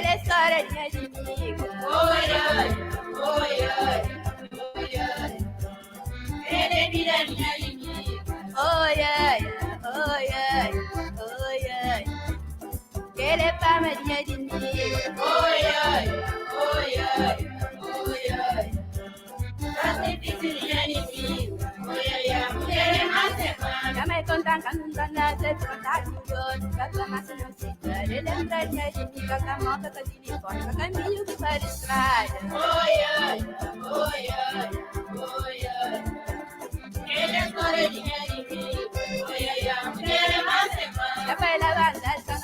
querer choradinha de miga. Oi, oi, oi, oi, oi. Querer miradinha de miga. Oi, ai, oi, ai, oi, ai. Querer palmadinha de miga. Oi, oi, oi, oi, oi, oi. Tá sempre filhinha de miga. Oi, oi, oi. Querer mais semana. Já me contam que não tá nada de contar com o outro. Que a massa não se quer. Lembradinha de miga, que a moca tá de uniforme. Que caminho que para estrada. Oi, oi, oi, oi, oi, oi. Querer choradinha de miga. Oi, oi, oi. Querer mais semana. Já vai lavar a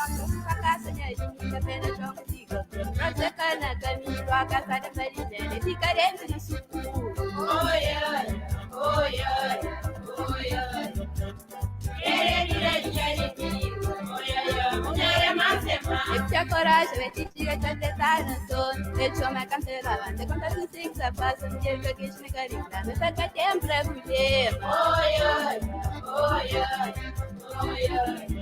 não pra casa, minha gente, apenas jogo de gosto. Pra secar na caminho, a casa da Marilene, ficaremos no escuro. Oi, oi, oi, oi, oi, oi. Querer miradinha de miga. Oi, oi, oi. Querer mais semana. Eu tinha coragem, eu te diga que até tá no sono. Eu te amo a cantela, você conta tudo que você passa, um dia que eu quis me carinhar. Mas saca tempo pra mulher. Oi, oi, oi, oi, oi, oi.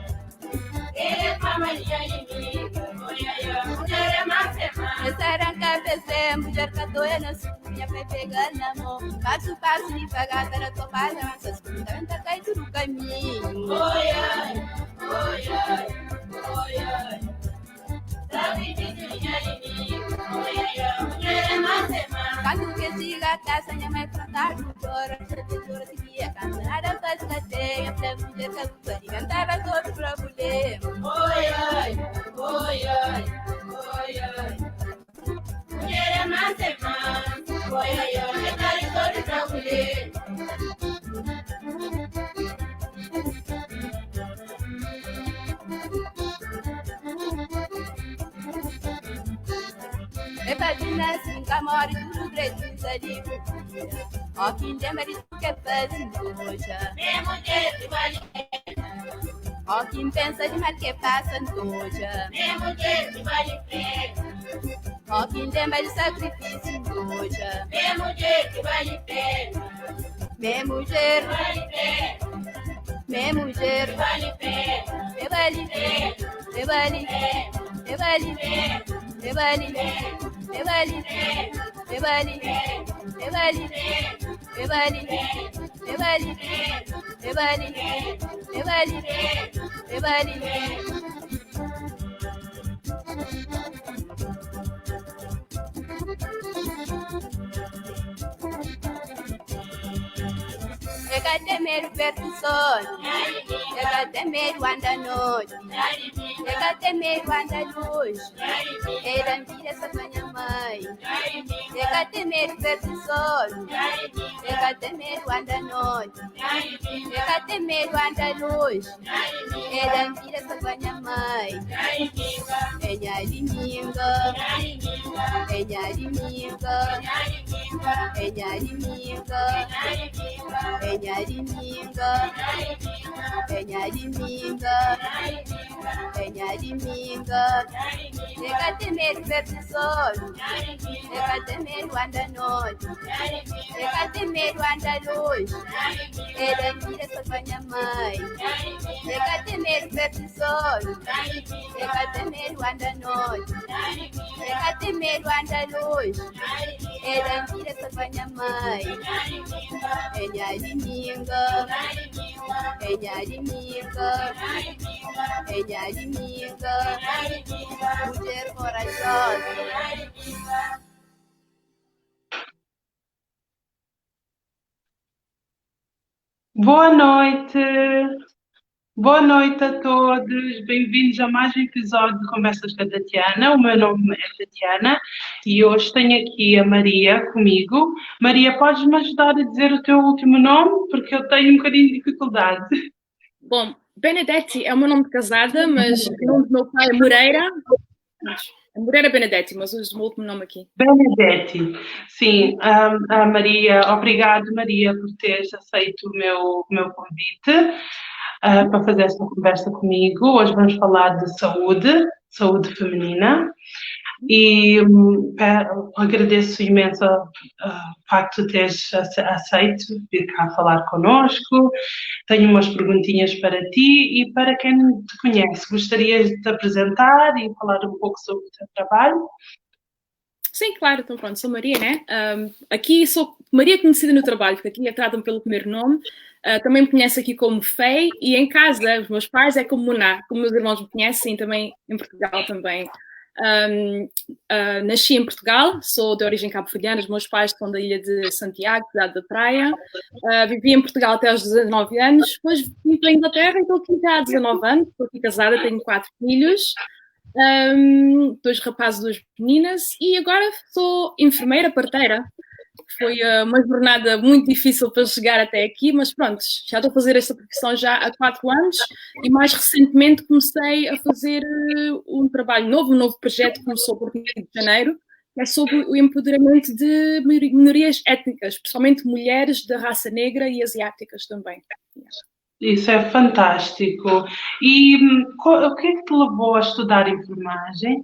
Querer palmadinha de miga. Oi, oi, oi. Querer mais semana. Essa arranca PC, mulher que atua na sunha, vai pegar na mão. Passo, passo, me pagar, para topar essas coisas. Tá caído no caminho. Oi, oi, oi, oi, oi, oi. Tá pedindo de miga. Oi, oi, oi. Querer mais semana. Quando que siga a taça, minha mãe plantar no choro. A tesoura de guia, cantada faz cadeia. Pra mulher que atua, de cantar sobre o problema. Oi, oi, oi, oi, oi, oi. Querer mais semana. Oi, oi, oi. Cantar sobre pra mulher. E fazendo assim, com a mora e tudo preto, ali. Ó, quem tem marido que fazendo noja. Mesmo jeito vale pena. Ó, quem pensa de mal que passa noja. Mesmo jeito vale pena. Ó, quem tem mais sacrifício noja. Mesmo jeito vale pena. Mesmo jeito, Vale pena. mesmo jeito. Vale pena. Me vale, me vale, me vale, me vale, me vale, me vale, me vale, me vale, me vale, me vale, me vale, me vale. Chega temer perto do sol, chega temer anda noite, chega temer anda luz, era filha essa minha mãe. Chega temer perto do sol, chega temer anda noite, chega temer anda luz, era filha essa minha mãe. Enha liminga, enha liminga, enha liminga. Peñariminga, Peñariminga, Peñariminga. Chega temer perto do sol, chega temer anda noite, chega temer anda luz, ele tira essa minha mãe. Chega temer perto do sol, chega temer anda noite, chega temer anda luz, ele tira essa minha mãe. Peñariminga, Peñariminga, Peñariminga, mulher corajosa. Boa noite! Boa noite a todos, bem-vindos a mais um episódio de Conversas com a Tatiana. O meu nome é Tatiana e hoje tenho aqui a Maria comigo. Maria, podes-me ajudar a dizer o teu último nome? Porque eu tenho um bocadinho de dificuldade. Bom, Benedetti é o meu nome de casada, mas o nome do meu pai é Moreira. É Moreira Benedetti, mas uso o meu último nome aqui. Benedetti, sim. A Maria, obrigado Maria por teres aceito o meu convite. Para fazer esta conversa comigo. Hoje vamos falar de saúde feminina. E agradeço imenso o facto de teres aceito vir cá falar connosco. Tenho umas perguntinhas para ti e para quem te conhece. Gostarias de te apresentar e falar um pouco sobre o teu trabalho? Sim, claro, então pronto, sou Maria, né? Aqui sou Maria conhecida no trabalho, porque aqui tratam pelo primeiro nome. Também me conhece aqui como Fei, e em casa, os meus pais é como Muná, como meus irmãos me conhecem, também em Portugal também. Nasci em Portugal, sou de origem cabo-verdiana, os meus pais são da ilha de Santiago, cidade da Praia. Vivi em Portugal até aos 19 anos, depois vim para a Inglaterra e estou aqui já há 19 anos, estou aqui casada, tenho 4 filhos. 2 rapazes, 2 meninas, e agora sou enfermeira parteira. Foi uma jornada muito difícil para chegar até aqui, mas pronto, já estou a fazer esta profissão já há 4 anos e mais recentemente comecei a fazer um trabalho novo, um novo projeto que começou por 1 de janeiro, que é sobre o empoderamento de minorias étnicas, principalmente mulheres da raça negra e asiáticas também. Isso é fantástico. E o que é que te levou a estudar enfermagem?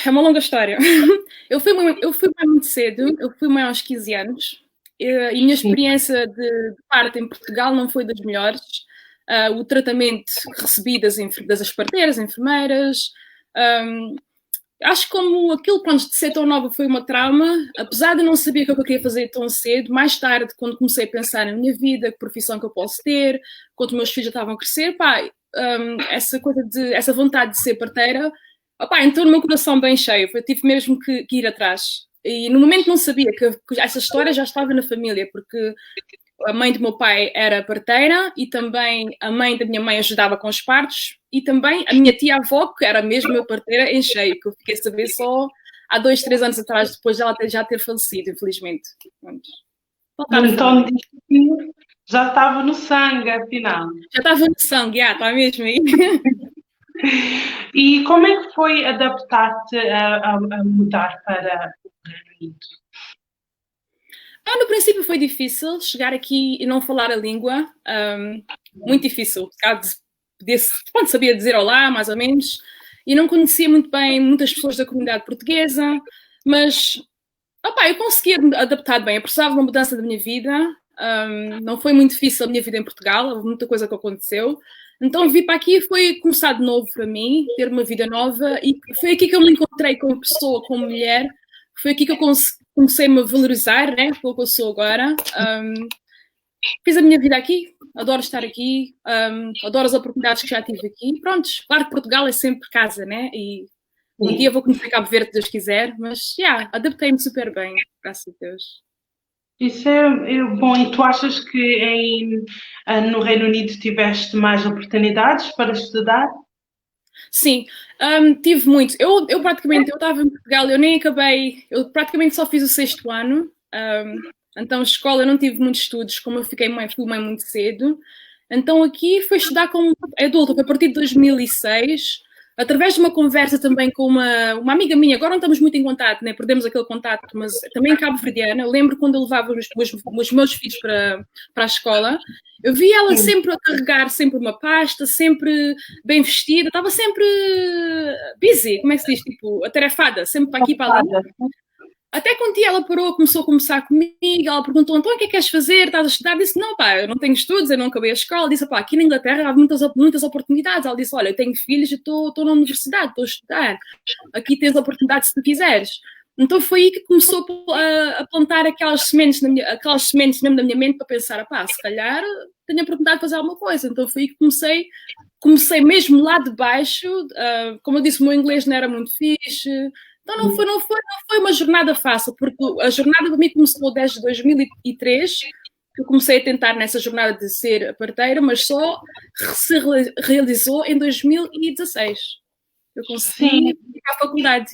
É uma longa história. Eu fui mãe muito cedo, eu fui mãe aos 15 anos, e a minha experiência de parto em Portugal não foi das melhores. O tratamento que recebi das parteiras, enfermeiras, acho que como aquilo de ser tão nova foi uma trauma, apesar de não saber o que eu queria fazer tão cedo, mais tarde, quando comecei a pensar na minha vida, que profissão que eu posso ter, quando meus filhos já estavam a crescer, essa vontade de ser parteira, entrou no meu coração bem cheio, eu tive mesmo que ir atrás. E no momento não sabia que essa história já estava na família, porque a mãe do meu pai era parteira e também a mãe da minha mãe ajudava com os partos e também a minha tia-avó, que era mesmo meu parteira em cheio, que eu fiquei a saber só há 2, 3 anos atrás, depois dela já ter falecido, infelizmente. Então, já estava no sangue, afinal. Já estava no sangue, está mesmo aí. E como é que foi adaptar-te a mudar para o Reino Unido? No princípio foi difícil chegar aqui e não falar a língua, muito difícil, sabia dizer olá, mais ou menos, e não conhecia muito bem muitas pessoas da comunidade portuguesa, mas eu conseguia adaptar bem, eu precisava de uma mudança da minha vida, não foi muito difícil a minha vida em Portugal, houve muita coisa que aconteceu, então vir para aqui e foi começar de novo para mim, ter uma vida nova, e foi aqui que eu me encontrei como pessoa, como mulher, foi aqui que eu comecei-me a valorizar, né, pelo que eu sou agora. Fiz a minha vida aqui, adoro estar aqui, adoro as oportunidades que já tive aqui. Prontos, claro que Portugal é sempre casa, né? E um dia vou conhecer Cabo Verde, se Deus quiser, mas, adaptei-me super bem, graças a Deus. Isso é bom. E tu achas que no Reino Unido tiveste mais oportunidades para estudar? Sim, tive muito. Eu estava em Portugal, eu nem acabei, eu praticamente só fiz o 6º ano, então escola eu não tive muitos estudos, como eu fui mãe muito cedo, então aqui fui estudar como adulto, a partir de 2006, através de uma conversa também com uma amiga minha, agora não estamos muito em contato, né? Perdemos aquele contato, mas também cabo-verdiana, eu lembro quando eu levava os meus filhos para a escola, eu via ela sempre a carregar sempre uma pasta, sempre bem vestida, estava sempre busy, como é que se diz, tipo, atarefada, sempre para aqui e para lá. Até que um dia ela começou a conversar comigo, ela perguntou, então o que é que queres fazer? Estás a estudar? Eu disse, não eu não tenho estudos, eu não acabei a escola. Disse, aqui na Inglaterra há muitas oportunidades. Ela disse, olha, eu tenho filhos e estou na universidade, estou a estudar. Aqui tens oportunidades se tu quiseres. Então foi aí que começou a plantar aquelas sementes mesmo na minha mente para pensar, se calhar tenho a oportunidade de fazer alguma coisa. Então foi aí que comecei mesmo lá de baixo, como eu disse, o meu inglês não era muito fixe. Então não foi uma jornada fácil, porque a jornada para mim começou desde 2003, que eu comecei a tentar nessa jornada de ser parteira, mas só se realizou em 2016. Eu consegui ir para a faculdade,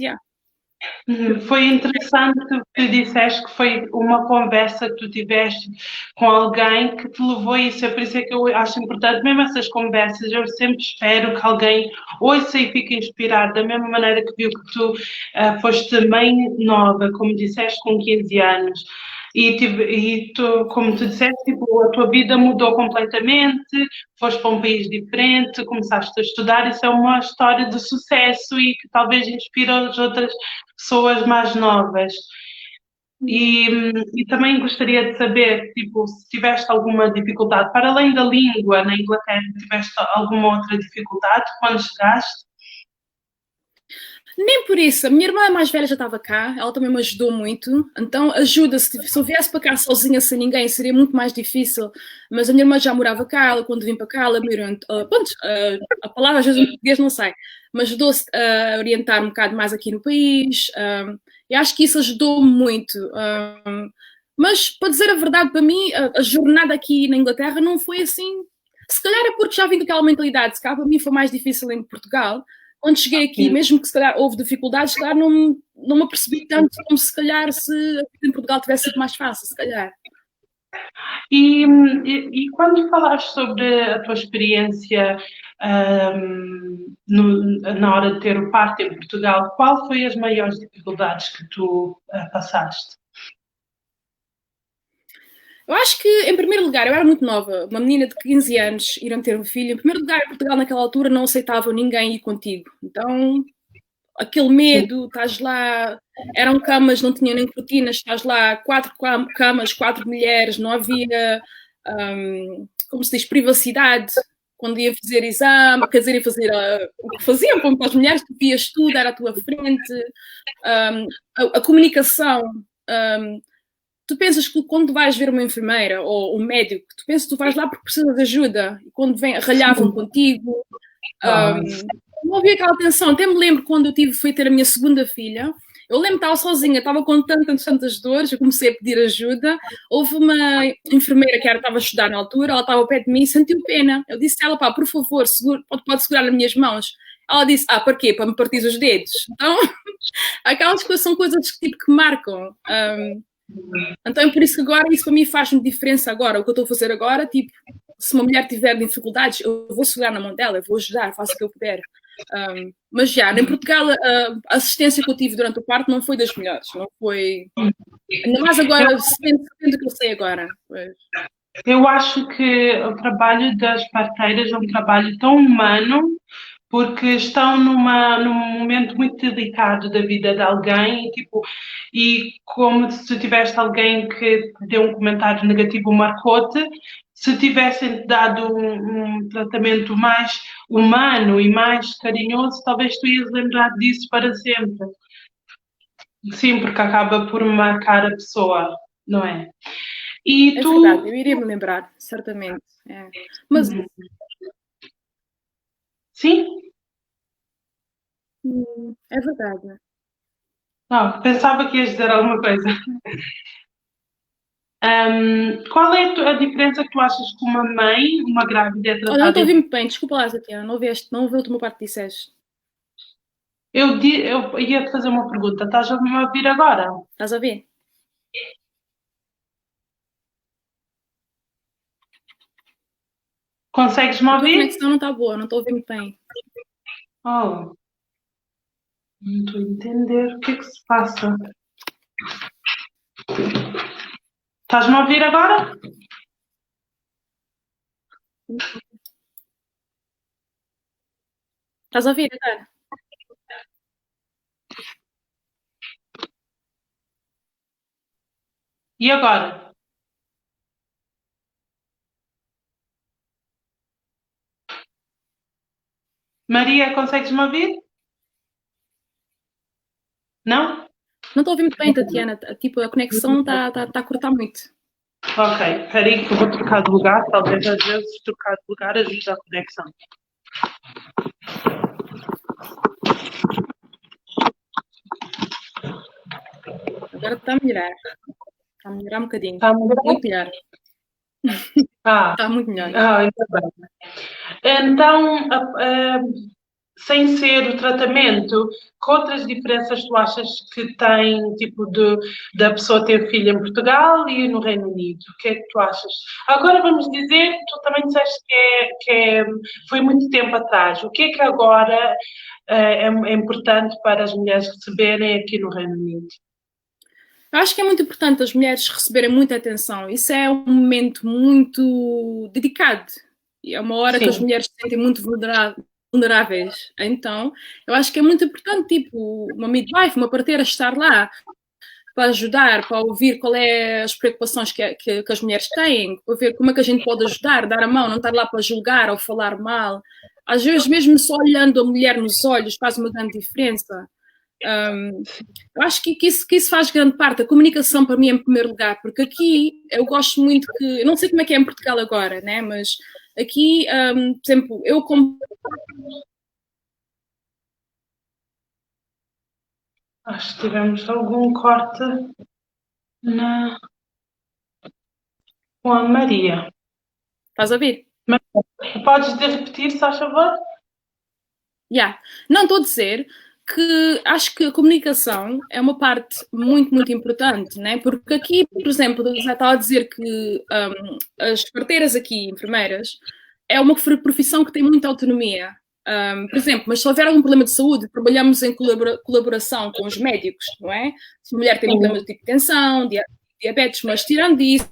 Foi interessante o que disseste, que foi uma conversa que tu tiveste com alguém que te levou a isso. É por isso que eu acho importante, mesmo essas conversas, eu sempre espero que alguém ouça e fique inspirado, da mesma maneira que viu que tu foste mãe nova, como disseste, com 15 anos. E tu, como tu disseste, tipo, a tua vida mudou completamente, foste para um país diferente, começaste a estudar, isso é uma história de sucesso e que talvez inspira as outras pessoas mais novas. E, e também gostaria de saber, tipo, se tiveste alguma dificuldade, para além da língua na Inglaterra, tiveste alguma outra dificuldade quando chegaste? Nem por isso. A minha irmã mais velha já estava cá, ela também me ajudou muito. Então, ajuda. Se eu viesse para cá sozinha, sem ninguém, seria muito mais difícil. Mas a minha irmã já morava cá, ela, quando vim para cá, ela me orientou. A palavra às vezes em português não sei, mas ajudou-se a orientar um bocado mais aqui no país. E acho que isso ajudou-me muito. Mas, para dizer a verdade, para mim, a jornada aqui na Inglaterra não foi assim. Se calhar é porque já vim com aquela mentalidade. Se calhar para mim foi mais difícil em Portugal. Quando cheguei aqui, mesmo que se calhar houve dificuldades, se calhar não me apercebi tanto como se calhar se a vida em Portugal tivesse sido mais fácil, se calhar. E quando falaste sobre a tua experiência na hora de ter o parto em Portugal, qual foi as maiores dificuldades que tu passaste? Eu acho que, em primeiro lugar, eu era muito nova, uma menina de 15 anos, irem ter um filho. Em primeiro lugar, em Portugal, naquela altura, não aceitavam ninguém ir contigo. Então, aquele medo, estás lá, eram camas, não tinham nem cortinas, estás lá, 4 camas, 4 mulheres, não havia, como se diz, privacidade. Quando ia fazer exame, quer dizer, ia fazer o que faziam, como para as mulheres, tu vias tudo, era à tua frente. A comunicação. Tu pensas que quando vais ver uma enfermeira ou um médico, tu pensas que tu vais lá porque precisas de ajuda. E quando ralhavam contigo, não havia aquela tensão. Até me lembro quando fui ter a minha segunda filha, eu lembro que estava sozinha, estava com tantas dores, eu comecei a pedir ajuda. Houve uma enfermeira que estava a estudar na altura, ela estava ao pé de mim e sentiu pena. Eu disse a ela, pá, por favor, pode segurar nas minhas mãos. Ela disse, para quê? Para me partir os dedos. Então, aquelas coisas são coisas que marcam. Então é por isso que agora isso para mim faz-me diferença agora. O que eu estou a fazer agora, tipo, se uma mulher tiver dificuldades, eu vou segurar na mão dela, eu vou ajudar, faço o que eu puder. Mas já, em Portugal, a assistência que eu tive durante o parto não foi das melhores, não foi. Ainda mais agora, sabendo o que eu sei agora. Eu acho que o trabalho das parteiras é um trabalho tão humano porque estão num momento muito delicado da vida de alguém, tipo, e como se tiveste alguém que te deu um comentário negativo, marcou-te, se tivessem dado um tratamento mais humano e mais carinhoso, talvez tu ias lembrar disso para sempre. Sim, porque acaba por marcar a pessoa, não é? E é tu... verdade, eu iria me lembrar, certamente. É. Mas... Sim? É verdade. Não, pensava que ias dizer alguma coisa. Qual é a diferença que tu achas que uma mãe, uma grávida, é Olha, não tratada? estou a ouvir muito bem, desculpa lá, Tatiana, não ouvi a última parte que disseste. Eu ia te fazer uma pergunta, estás a me ouvir agora? Estás a ouvir? Consegues-me A tua ouvir? conexão não está boa, não estou a ouvir muito bem. Oh, não estou a entender o que é que se passa. Estás-me a ouvir agora? Estás a ouvir agora? E agora? Maria, consegues-me ouvir? Não? Não estou a ouvir muito bem, Tatiana. Tipo, a conexão está a cortar muito. Ok, espera aí que eu vou trocar de lugar. Talvez às vezes trocar de lugar ajude a conexão. Agora está a melhorar. Está a melhorar um bocadinho. Está a melhorar? Muito melhor. Está muito melhor. Ainda bem. Então, sem ser o tratamento, que outras diferenças tu achas que tem, tipo, da pessoa ter filho em Portugal e no Reino Unido? O que é que tu achas? Agora vamos dizer, tu também disseste foi muito tempo atrás. O que é que agora é importante para as mulheres receberem aqui no Reino Unido? Eu acho que é muito importante as mulheres receberem muita atenção. Isso é um momento muito dedicado. E é uma hora que as Sim. mulheres se sentem muito vulneráveis. Então, eu acho que é muito importante, tipo, uma midwife, uma parteira estar lá para ajudar, para ouvir qual é as preocupações que as mulheres têm, para ver como é que a gente pode ajudar, dar a mão, não estar lá para julgar ou falar mal. Às vezes, mesmo só olhando a mulher nos olhos faz uma grande diferença. Eu acho que isso faz grande parte. A comunicação, para mim, em primeiro lugar, porque aqui eu gosto muito que. Eu não sei como é que é em Portugal agora, né? Mas aqui, por exemplo, eu como. Acho que tivemos algum corte na... com a Maria. Estás a ver? Mas podes repetir, se faz favor? Yeah. Não, estou a dizer que acho que a comunicação é uma parte muito, muito importante, né? Porque aqui, por exemplo, já estava a dizer que as parteiras aqui, enfermeiras, é uma profissão que tem muita autonomia. Por exemplo, mas se houver algum problema de saúde, trabalhamos em colaboração com os médicos, não é? Se a mulher tem um problema de hipertensão, diabetes, mas tirando isso,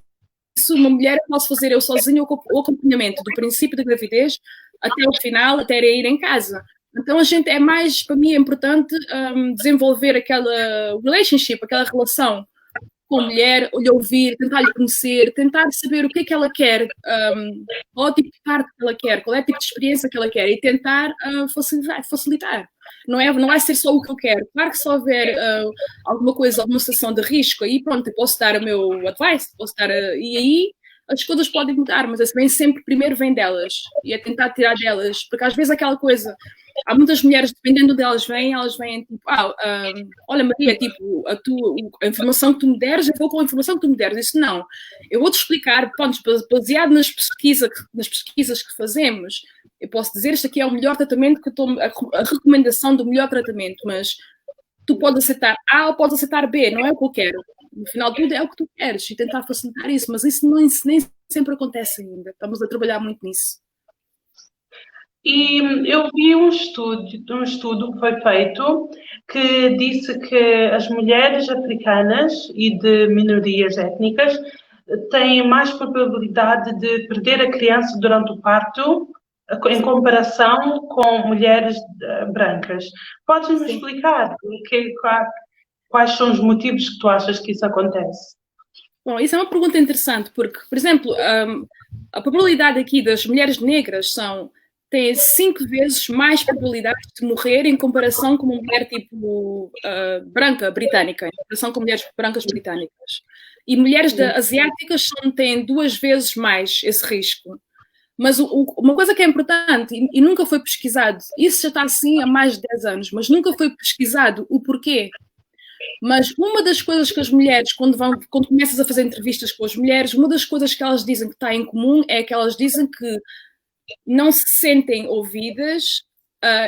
uma mulher eu posso fazer eu sozinha o acompanhamento do princípio da gravidez até o final, até ir em casa. Então a gente é mais, para mim é importante desenvolver aquela relationship, aquela relação com a mulher, lhe ouvir, tentar lhe conhecer, tentar saber o que é que ela quer, qual é o tipo de parte que ela quer, qual é o tipo de experiência que ela quer e tentar facilitar. Não vai ser só o que eu quero. Claro que se houver alguma coisa, alguma situação de risco, aí pronto, eu posso dar o meu advice, e aí as coisas podem mudar, mas assim, sempre primeiro vem delas e é tentar tirar delas, porque às vezes aquela coisa, há muitas mulheres, dependendo de elas vêm tipo, olha Maria, tipo, a informação que tu me deres, eu vou com a informação que tu me deres. Isso não, eu vou-te explicar, pronto, baseado nas pesquisas que fazemos, eu posso dizer isto aqui é o melhor tratamento que eu estou, a recomendação do melhor tratamento, mas tu podes aceitar A ou podes aceitar B, não é o que eu quero. No final de tudo é o que tu queres e tentar facilitar isso, mas isso nem sempre acontece ainda. Estamos a trabalhar muito nisso. E eu vi um estudo que foi feito que disse que as mulheres africanas e de minorias étnicas têm mais probabilidade de perder a criança durante o parto em comparação com mulheres brancas. Podes-me explicar quais são os motivos que tu achas que isso acontece? Bom, isso é uma pergunta interessante, porque, por exemplo, a probabilidade aqui das mulheres negras tem 5 vezes mais probabilidade de morrer em comparação com uma mulher tipo branca britânica, em comparação com mulheres brancas britânicas. E mulheres asiáticas têm 2 vezes mais esse risco. Mas uma coisa que é importante, e nunca foi pesquisado, isso já está assim há mais de 10 anos, mas nunca foi pesquisado o porquê. Mas uma das coisas que as mulheres, quando começas a fazer entrevistas com as mulheres, uma das coisas que elas dizem que está em comum é que elas dizem que não se sentem ouvidas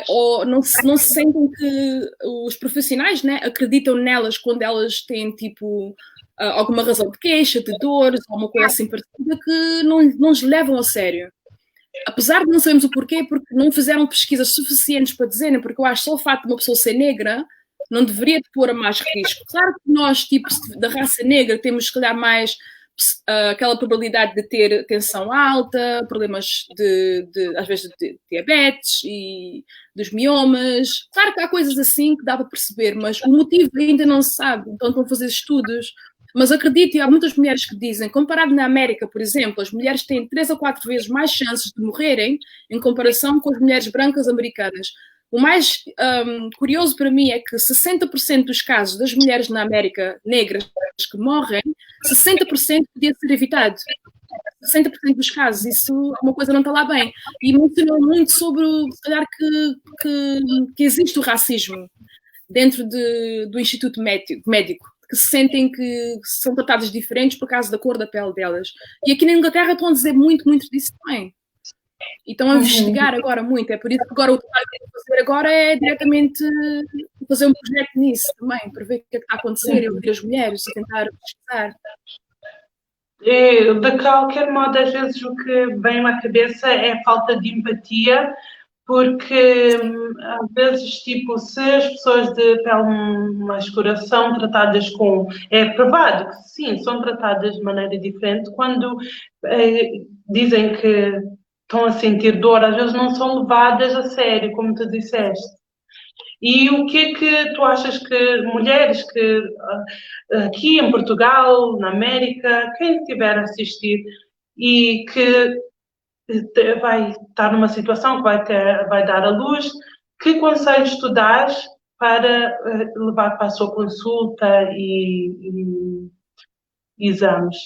ou não se sentem que os profissionais, né, acreditam nelas quando elas têm tipo alguma razão de queixa, de dores, ou uma coisa assim parecida, que não os levam a sério. Apesar de não sabermos o porquê, porque não fizeram pesquisas suficientes para dizerem, porque eu acho que só o facto de uma pessoa ser negra não deveria pôr a mais risco. Claro que nós, tipo, da raça negra, temos, se calhar, mais aquela probabilidade de ter tensão alta, problemas às vezes, de diabetes e dos miomas. Claro que há coisas assim que dá para perceber, mas o motivo ainda não se sabe. Então estão a fazer estudos. Mas acredito, e há muitas mulheres que dizem, comparado na América, por exemplo, as mulheres têm 3 a 4 vezes mais chances de morrerem em comparação com as mulheres brancas americanas. O mais curioso para mim é que 60% dos casos das mulheres na América negras que morrem, 60% podia ser evitado. 60% dos casos, isso é uma coisa que não está lá bem. E mencionou muito sobre, se calhar, que existe o racismo dentro do Instituto Médico, que se sentem que são tratadas diferentes por causa da cor da pele delas. E aqui na Inglaterra estão a dizer muito disso também. E estão a investigar agora muito. É por isso que agora o que eu fazer agora é diretamente fazer um projeto nisso também, para ver o que é que está a acontecer e ouvir as mulheres e tentar pesquisar. De qualquer modo, às vezes o que vem à cabeça é a falta de empatia porque às vezes, tipo, se as pessoas de pele mais escura são tratadas com... É provado que sim, são tratadas de maneira diferente quando dizem que estão a sentir dor, às vezes não são levadas a sério, como tu disseste. E o que é que tu achas que mulheres que aqui em Portugal, na América, quem estiver a assistir e que vai estar numa situação que vai dar à luz, que conselhos tu dás para levar para a sua consulta e exames?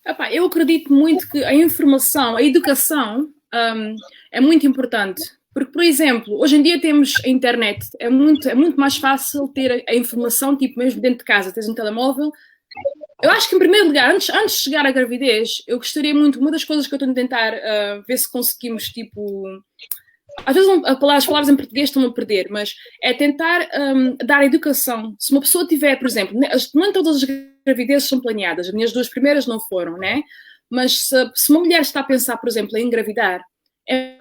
Epá, eu acredito muito que a informação, a educação é muito importante. Porque, por exemplo, hoje em dia temos a internet, é muito mais fácil ter a informação, tipo, mesmo dentro de casa, tens um telemóvel. Eu acho que, em primeiro lugar, antes de chegar à gravidez, eu gostaria muito, uma das coisas que eu estou a tentar ver se conseguimos, tipo... Às vezes as palavras em português estão a perder, mas é tentar dar educação. Se uma pessoa tiver, por exemplo, nem todas as gravidezes são planeadas, as minhas 2 primeiras não foram, né? Mas se uma mulher está a pensar, por exemplo, em engravidar, é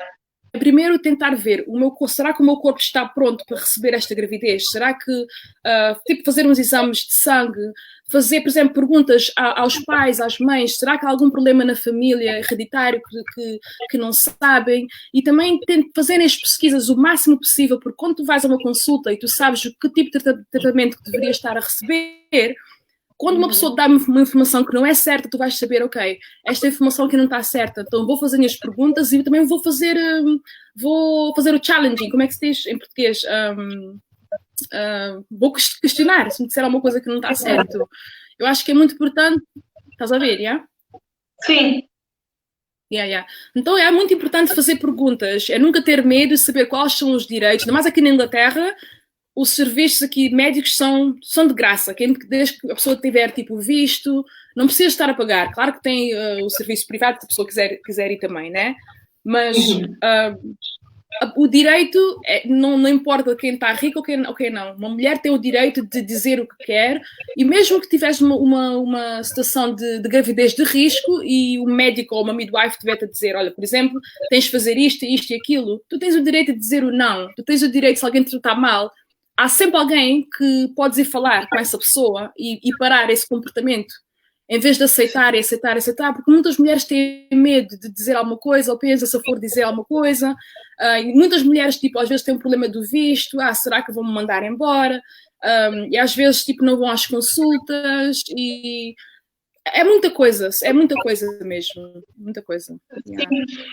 primeiro tentar ver, será que o meu corpo está pronto para receber esta gravidez? Será que, tipo, fazer uns exames de sangue, fazer, por exemplo, perguntas aos pais, às mães, será que há algum problema na família hereditário que não sabem? E também fazerem as pesquisas o máximo possível, porque quando tu vais a uma consulta e tu sabes que tipo de tratamento que deverias estar a receber, quando uma pessoa dá uma informação que não é certa, tu vais saber, ok, esta informação aqui não está certa, então vou fazer as perguntas e também vou fazer o challenging, como é que se diz em português? Vou questionar se me disser alguma coisa que não está certo. Eu acho que é muito importante. Estás a ver, já? Yeah? Sim. Yeah. Então é muito importante fazer perguntas, é nunca ter medo de saber quais são os direitos, ainda mais aqui na Inglaterra. Os serviços aqui médicos são de graça, desde que a pessoa tiver tipo visto, não precisa estar a pagar. Claro que tem o serviço privado, se a pessoa quiser ir também, né? Mas o direito, não importa quem está rico ou quem não. Uma mulher tem o direito de dizer o que quer, e mesmo que tivesse uma situação de gravidez de risco e o médico ou uma midwife tiver-te a dizer, olha, por exemplo, tens de fazer isto e aquilo, tu tens o direito de dizer o não. Tu tens o direito, se alguém te tratar mal, há sempre alguém que podes ir falar com essa pessoa e parar esse comportamento, em vez de aceitar, porque muitas mulheres têm medo de dizer alguma coisa, ou pensam se for dizer alguma coisa, e muitas mulheres, tipo, às vezes têm um problema do visto, será que vão me mandar embora? E às vezes, tipo, não vão às consultas, e é muita coisa mesmo, muita coisa. Yeah.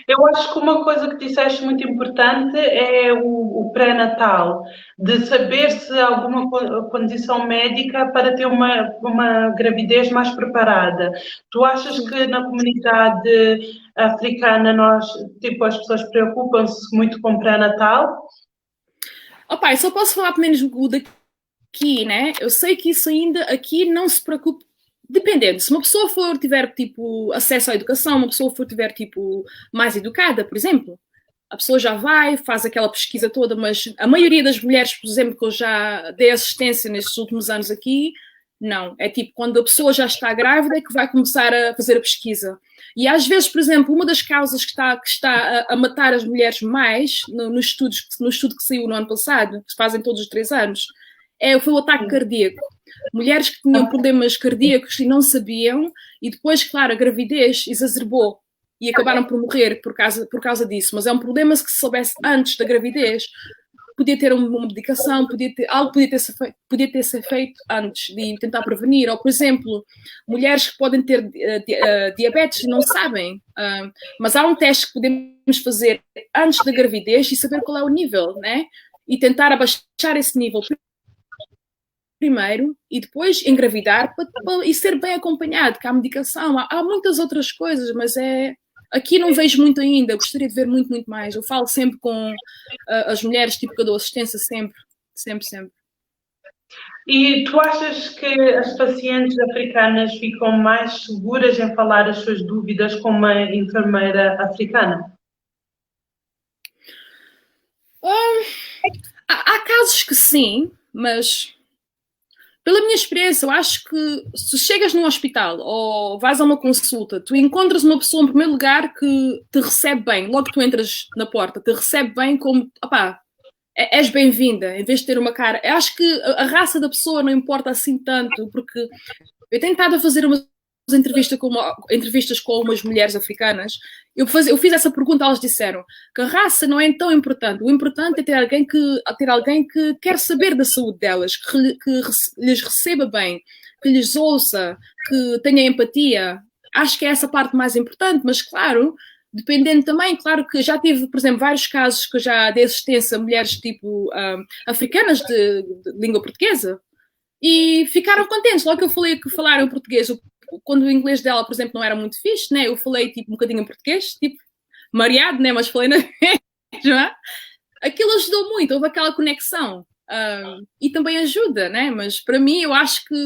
Eu acho que uma coisa que disseste muito importante é o pré-natal, de saber se há alguma condição médica para ter uma gravidez mais preparada. Tu achas que na comunidade africana tipo, as pessoas preocupam-se muito com o pré-natal? Opa, eu só posso falar pelo menos o daqui, né? Eu sei que isso ainda aqui não se preocupa. Dependendo, se uma pessoa tiver, tipo, acesso à educação, uma pessoa tiver, tipo, mais educada, por exemplo, a pessoa já vai, faz aquela pesquisa toda, mas a maioria das mulheres, por exemplo, que eu já dei assistência nestes últimos anos aqui, não. É tipo, quando a pessoa já está grávida é que vai começar a fazer a pesquisa. E às vezes, por exemplo, uma das causas que está a matar as mulheres mais, no estudo que saiu no ano passado, que se fazem todos os 3 anos, foi o ataque cardíaco. Mulheres que tinham problemas cardíacos e não sabiam, e depois, claro, a gravidez exacerbou e acabaram por morrer por causa disso. Mas é um problema que se soubesse antes da gravidez, podia ter uma medicação, podia ter sido feito antes de tentar prevenir. Ou, por exemplo, mulheres que podem ter diabetes e não sabem, mas há um teste que podemos fazer antes da gravidez e saber qual é o nível, né? E tentar abaixar esse nível primeiro e depois engravidar e ser bem acompanhado, que há medicação, há muitas outras coisas, mas aqui não vejo muito ainda, eu gostaria de ver muito, muito mais. Eu falo sempre com as mulheres, tipo, que eu dou assistência sempre. E tu achas que as pacientes africanas ficam mais seguras em falar as suas dúvidas com uma enfermeira africana? Há casos que sim, mas pela minha experiência, eu acho que se chegas num hospital ou vais a uma consulta, tu encontras uma pessoa, em primeiro lugar, que te recebe bem, logo que tu entras na porta, te recebe bem como, opá, és bem-vinda, em vez de ter uma cara. Eu acho que a raça da pessoa não importa assim tanto, porque eu tenho estado a fazer umas entrevistas com umas mulheres africanas. Eu fiz essa pergunta, elas disseram que a raça não é tão importante. O importante é ter alguém que quer saber da saúde delas, que lhes receba bem, que lhes ouça, que tenha empatia. Acho que é essa parte mais importante, mas claro, dependendo também, claro que já tive, por exemplo, vários casos que eu já dei assistência a mulheres tipo africanas de língua portuguesa e ficaram contentes. Logo que eu falei que falaram português, quando o inglês dela, por exemplo, não era muito fixe, né? Eu falei tipo um bocadinho em português, tipo mareado, né? Mas falei na mesma. Aquilo ajudou muito, houve aquela conexão. E também ajuda, né? Mas para mim, eu acho que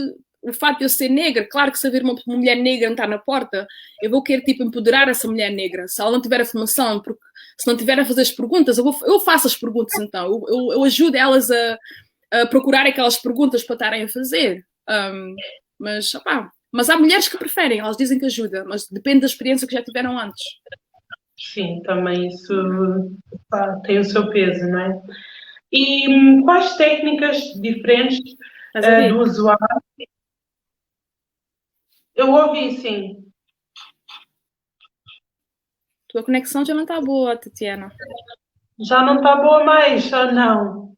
o fato de eu ser negra, claro que se haver uma mulher negra entrar na porta, eu vou querer tipo empoderar essa mulher negra. Se ela não tiver a formação, porque se não tiver a fazer as perguntas, eu faço as perguntas então. Eu ajudo elas a procurar aquelas perguntas para estarem a fazer. Mas, opá, mas há mulheres que preferem, elas dizem que ajuda, mas depende da experiência que já tiveram antes. Sim, também isso tem o seu peso, não é? E quais técnicas diferentes do usuário? Eu ouvi, sim. Tua conexão já não está boa, Tatiana. Já não está boa mais, ou não?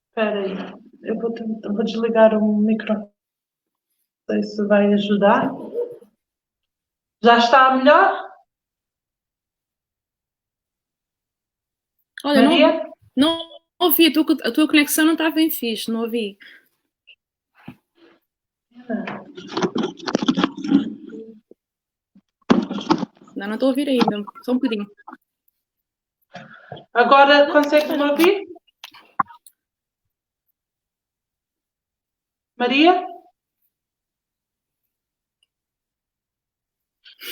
Espera aí, eu vou desligar o microfone. Não sei se vai ajudar. Já está melhor? Olha, Maria? não ouvi, a tua conexão não está bem fixe, não ouvi. Não estou a ouvir ainda, só um bocadinho. Agora consegue-me ouvir? Maria?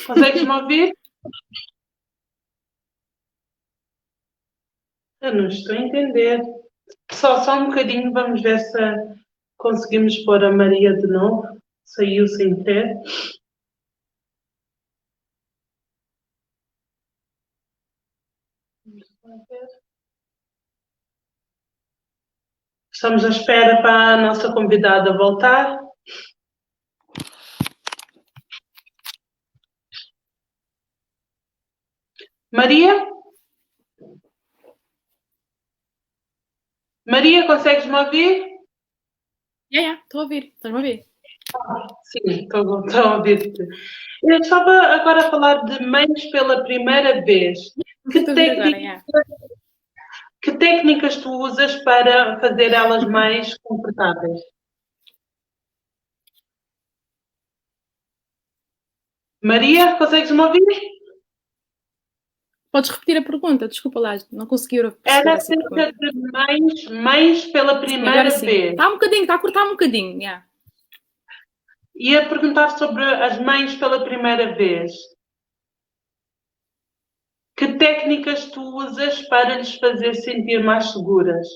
Consegues-me ouvir? Eu não estou a entender. Só um bocadinho, vamos ver se conseguimos pôr a Maria de novo. Saiu sem ter. Estamos à espera para a nossa convidada voltar. Maria? Maria, consegues-me ouvir? Estou a ouvir, estás-me a ouvir? Sim, estou a ouvir-te. Eu estava agora a falar de mães pela primeira vez. Que técnicas tu usas para fazer elas mais confortáveis? Maria, consegues-me ouvir? Podes repetir a pergunta, desculpa lá, não consegui ouvir. Era acerca de mães pela primeira vez. Está um bocadinho, está a cortar um bocadinho. Yeah. Ia perguntar sobre as mães pela primeira vez. Que técnicas tu usas para lhes fazer sentir mais seguras?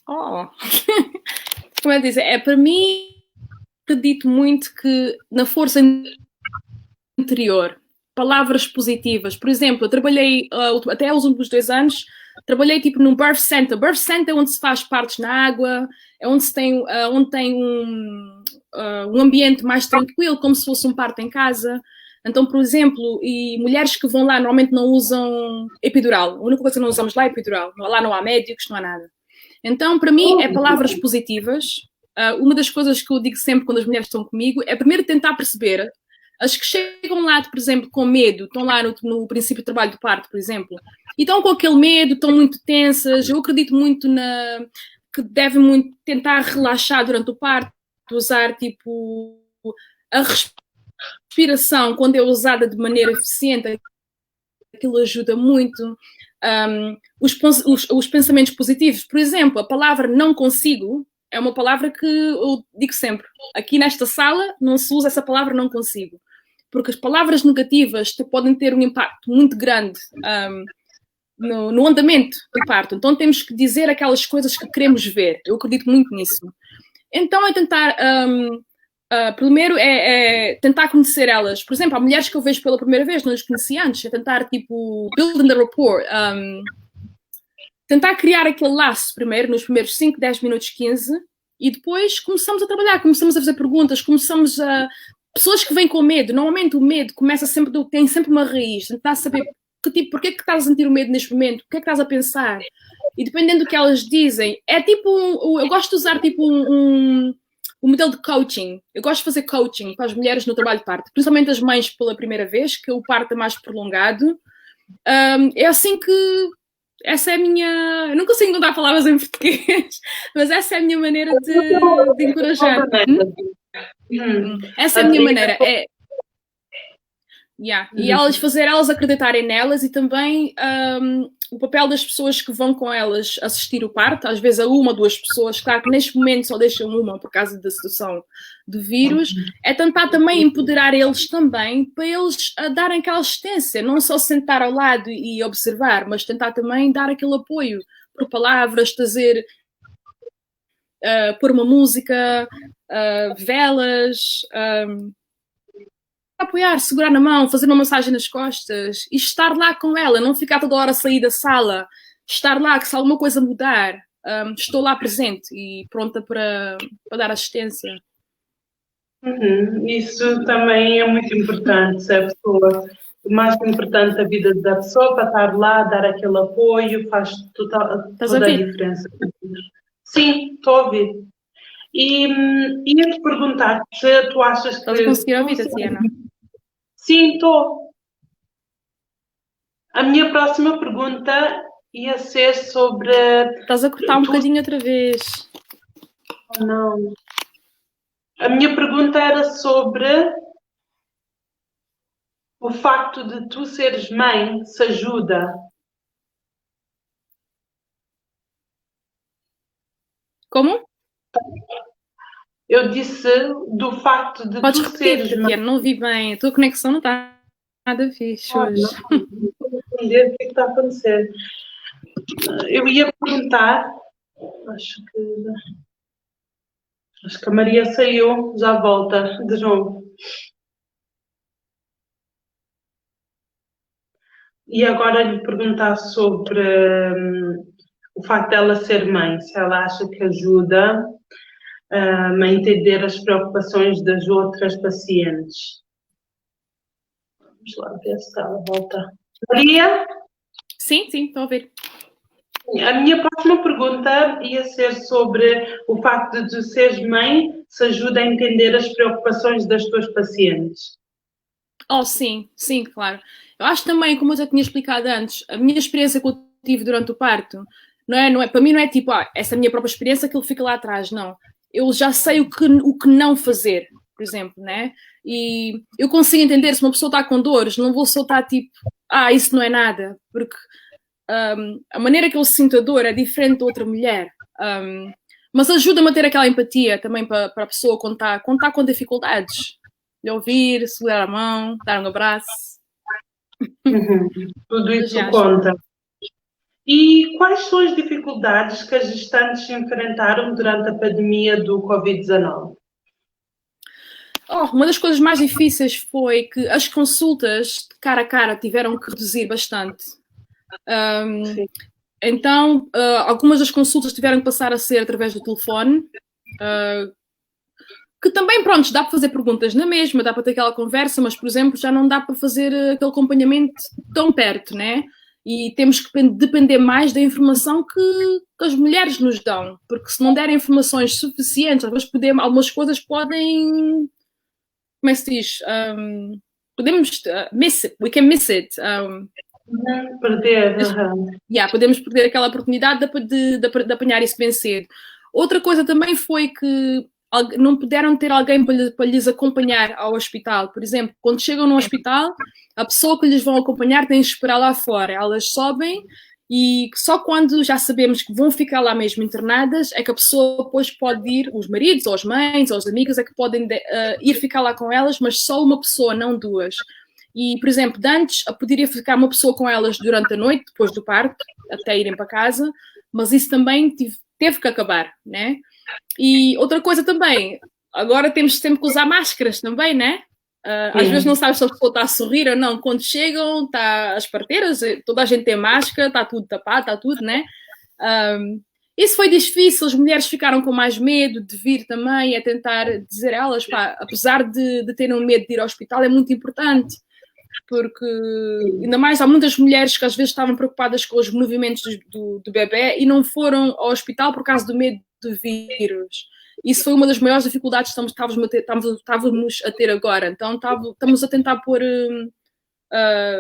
Como é dizer? Para mim, acredito muito que na força interior, palavras positivas. Por exemplo, eu trabalhei até os últimos 2 anos, trabalhei tipo num birth center. Birth center é onde se faz partos na água, é onde tem um ambiente mais tranquilo, como se fosse um parto em casa. Então, por exemplo, e mulheres que vão lá normalmente não usam epidural. A única coisa que não usamos lá é epidural. Lá não há médicos, não há nada. Então, para mim, é palavras positivas. Uma das coisas que eu digo sempre quando as mulheres estão comigo é primeiro tentar perceber. As que chegam lá, por exemplo, com medo, estão lá no princípio do trabalho do parto, por exemplo, e estão com aquele medo, estão muito tensas. Eu acredito muito que devem muito tentar relaxar durante o parto, usar tipo a respiração, quando é usada de maneira eficiente, aquilo ajuda muito. Os pensamentos positivos, por exemplo, a palavra não consigo é uma palavra que eu digo sempre. Aqui nesta sala não se usa essa palavra não consigo. Porque as palavras negativas podem ter um impacto muito grande no andamento do parto. Então temos que dizer aquelas coisas que queremos ver. Eu acredito muito nisso. Então é tentar, primeiro é tentar conhecer elas. Por exemplo, há mulheres que eu vejo pela primeira vez, não as conheci antes, é tentar, tipo, building the rapport, tentar criar aquele laço primeiro, nos primeiros 5, 10 minutos, 15, e depois começamos a trabalhar, começamos a fazer perguntas, começamos a... Pessoas que vêm com medo, normalmente o medo começa sempre, tem sempre uma raiz, tentar saber porquê que estás a sentir o medo neste momento, o que é que estás a pensar, e dependendo do que elas dizem, é tipo, eu gosto de usar tipo um modelo de coaching, eu gosto de fazer coaching para as mulheres no trabalho de parto, principalmente as mães pela primeira vez, que o parto é mais prolongado, é assim que, essa é a minha, eu não consigo encontrar palavras em português, mas essa é a minha maneira de encorajar. Essa é a minha maneira, e elas acreditarem nelas, e também o papel das pessoas que vão com elas assistir o parto, às vezes a uma, duas pessoas, claro que neste momento só deixam uma por causa da situação do vírus, é tentar também empoderar eles também, para eles darem aquela assistência, não só sentar ao lado e observar, mas tentar também dar aquele apoio por palavras, trazer, pôr uma música, velas, apoiar, segurar na mão, fazer uma massagem nas costas e estar lá com ela, não ficar toda hora a sair da sala, estar lá, que se alguma coisa mudar, estou lá presente e pronta para dar assistência. Isso também é muito importante, se a pessoa, o mais importante da vida da pessoa, para estar lá, dar aquele apoio, faz toda a diferença. Sim, estou a ouvir. E ia-te perguntar se tu achas que... Estás a conseguir ouvir, Tatiana? Sim, estou. A minha próxima pergunta ia ser sobre... Estás a cortar um bocadinho outra vez. Não. A minha pergunta era sobre o facto de tu seres mãe, se ajuda. Como? Eu disse do facto de Podes tu seres repetir, mãe. Tatiana, não ouvi bem. A tua conexão não está nada fixe hoje. Não entender o que está a acontecer. Eu ia perguntar, acho que a Maria saiu, já volta de novo. E agora lhe perguntar sobre o facto dela ser mãe, se ela acha que ajuda a entender as preocupações das outras pacientes. Vamos lá ver se ela volta. Maria? Sim, estou a ouvir. A minha próxima pergunta ia ser sobre o facto de tu seres mãe, se ajuda a entender as preocupações das tuas pacientes. Oh, sim, claro. Eu acho também, como eu já tinha explicado antes, a minha experiência que eu tive durante o parto, não é, para mim não é tipo, essa é a minha própria experiência, aquilo fica lá atrás, não. Eu já sei o que não fazer, por exemplo, né? E eu consigo entender, se uma pessoa está com dores, não vou só estar tipo, isso não é nada, porque a maneira que eu sinto a dor é diferente de outra mulher. Mas ajuda-me a ter aquela empatia também para a pessoa quando está com dificuldades. De ouvir, segurar a mão, dar um abraço. Tudo isso conta. E quais são as dificuldades que as gestantes enfrentaram durante a pandemia do Covid-19? Uma das coisas mais difíceis foi que as consultas de cara a cara tiveram que reduzir bastante. Então, algumas das consultas tiveram que passar a ser através do telefone, que também, pronto, dá para fazer perguntas na mesma, dá para ter aquela conversa, mas, por exemplo, já não dá para fazer aquele acompanhamento tão perto, né? E temos que depender mais da informação que as mulheres nos dão, porque se não derem informações suficientes, às vezes algumas coisas podem, como é que se diz? Podemos miss it, we can miss it. Perder. Podemos perder aquela oportunidade de apanhar isso bem cedo. Outra coisa também foi que não puderam ter alguém para lhes acompanhar ao hospital. Por exemplo, quando chegam no hospital, a pessoa que lhes vão acompanhar tem que esperar lá fora. Elas sobem e só quando já sabemos que vão ficar lá mesmo internadas é que a pessoa depois pode ir, os maridos, ou as mães, ou as amigas, é que podem ir ficar lá com elas, mas só uma pessoa, não duas. E, por exemplo, de antes poderia ficar uma pessoa com elas durante a noite, depois do parto, até irem para casa, mas isso também teve que acabar, né? E outra coisa também, agora temos sempre que usar máscaras também, né? Às vezes não sabes se a pessoa está a sorrir ou não. Quando chegam, está as parteiras, toda a gente tem máscara, está tudo tapado, está tudo, né? Isso foi difícil, as mulheres ficaram com mais medo de vir também, a tentar dizer a elas, pá, apesar de terem medo de ir ao hospital, é muito importante, porque ainda mais há muitas mulheres que às vezes estavam preocupadas com os movimentos do bebê e não foram ao hospital por causa do medo do vírus. Isso foi uma das maiores dificuldades que estávamos a ter agora. Então estamos a tentar pôr